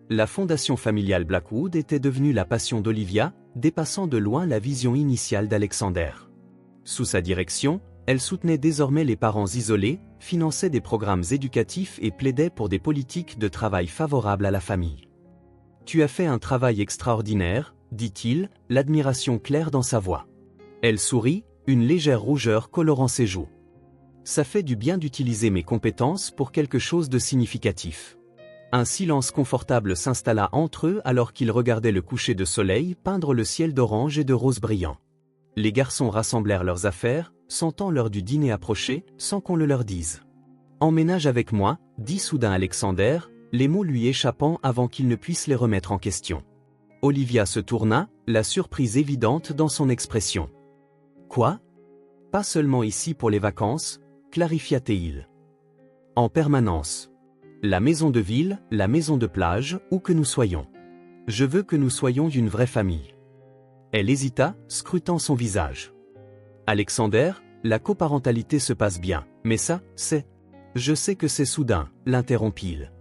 Speaker 1: La Fondation familiale Blackwood était devenue la passion d'Olivia, dépassant de loin la vision initiale d'Alexander. Sous sa direction, elle soutenait désormais les parents isolés, finançait des programmes éducatifs et plaidait pour des politiques de travail favorables à la famille. « Tu as fait un travail extraordinaire », dit-il, l'admiration claire dans sa voix. Elle sourit, une légère rougeur colorant ses joues. « Ça fait du bien d'utiliser mes compétences pour quelque chose de significatif. » Un silence confortable s'installa entre eux alors qu'ils regardaient le coucher de soleil peindre le ciel d'orange et de rose brillant. Les garçons rassemblèrent leurs affaires, sentant l'heure du dîner approcher, sans qu'on le leur dise. « Emménage avec moi », dit soudain Alexander, les mots lui échappant avant qu'il ne puisse les remettre en question. Olivia se tourna, la surprise évidente dans son expression. « Quoi ? Pas seulement ici pour les vacances », clarifia-t-il. « En permanence. La maison de ville, la maison de plage, où que nous soyons. Je veux que nous soyons une vraie famille. » Elle hésita, scrutant son visage. « Alexander, la coparentalité se passe bien, mais ça, c'est... » « Je sais que c'est soudain, l'interrompit-il.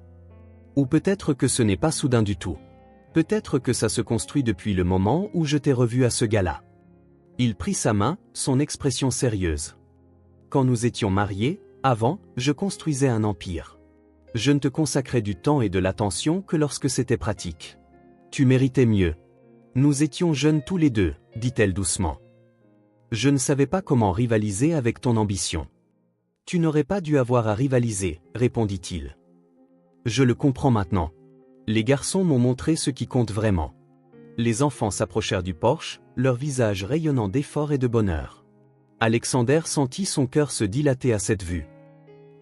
Speaker 1: Ou peut-être que ce n'est pas soudain du tout. Peut-être que ça se construit depuis le moment où je t'ai revu à ce gala. » Il prit sa main, son expression sérieuse. « Quand nous étions mariés, avant, je construisais un empire. Je ne te consacrais du temps et de l'attention que lorsque c'était pratique. Tu méritais mieux. Nous étions jeunes tous les deux, dit-elle doucement. Je ne savais pas comment rivaliser avec ton ambition. Tu n'aurais pas dû avoir à rivaliser, répondit-il. Je le comprends maintenant. Les garçons m'ont montré ce qui compte vraiment. Les enfants s'approchèrent du porche, leur visage rayonnant d'effort et de bonheur. Alexander sentit son cœur se dilater à cette vue.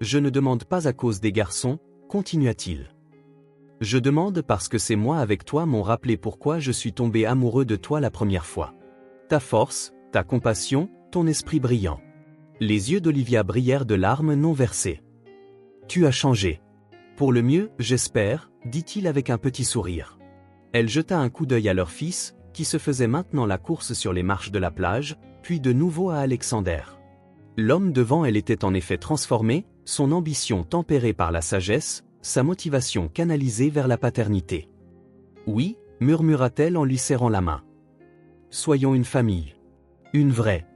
Speaker 1: Je ne demande pas à cause des garçons, continua-t-il. Je demande parce que c'est moi avec toi m'ont rappelé pourquoi je suis tombé amoureux de toi la première fois. Ta force, ta compassion, ton esprit brillant. Les yeux d'Olivia brillèrent de larmes non versées. Tu as changé. Pour le mieux, j'espère, dit-il avec un petit sourire. Elle jeta un coup d'œil à leur fils, qui se faisait maintenant la course sur les marches de la plage, puis de nouveau à Alexander. L'homme devant elle était en effet transformé, son ambition tempérée par la sagesse, sa motivation canalisée vers la paternité. Oui, murmura-t-elle en lui serrant la main. Soyons une famille. Une vraie.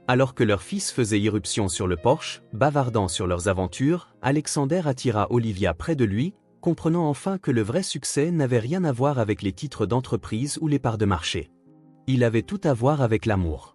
Speaker 1: Alors que leur fils faisait irruption sur le porche, bavardant sur leurs aventures, Alexander attira Olivia près de lui, comprenant enfin que le vrai succès n'avait rien à voir avec les titres d'entreprise ou les parts de marché. Il avait tout à voir avec l'amour.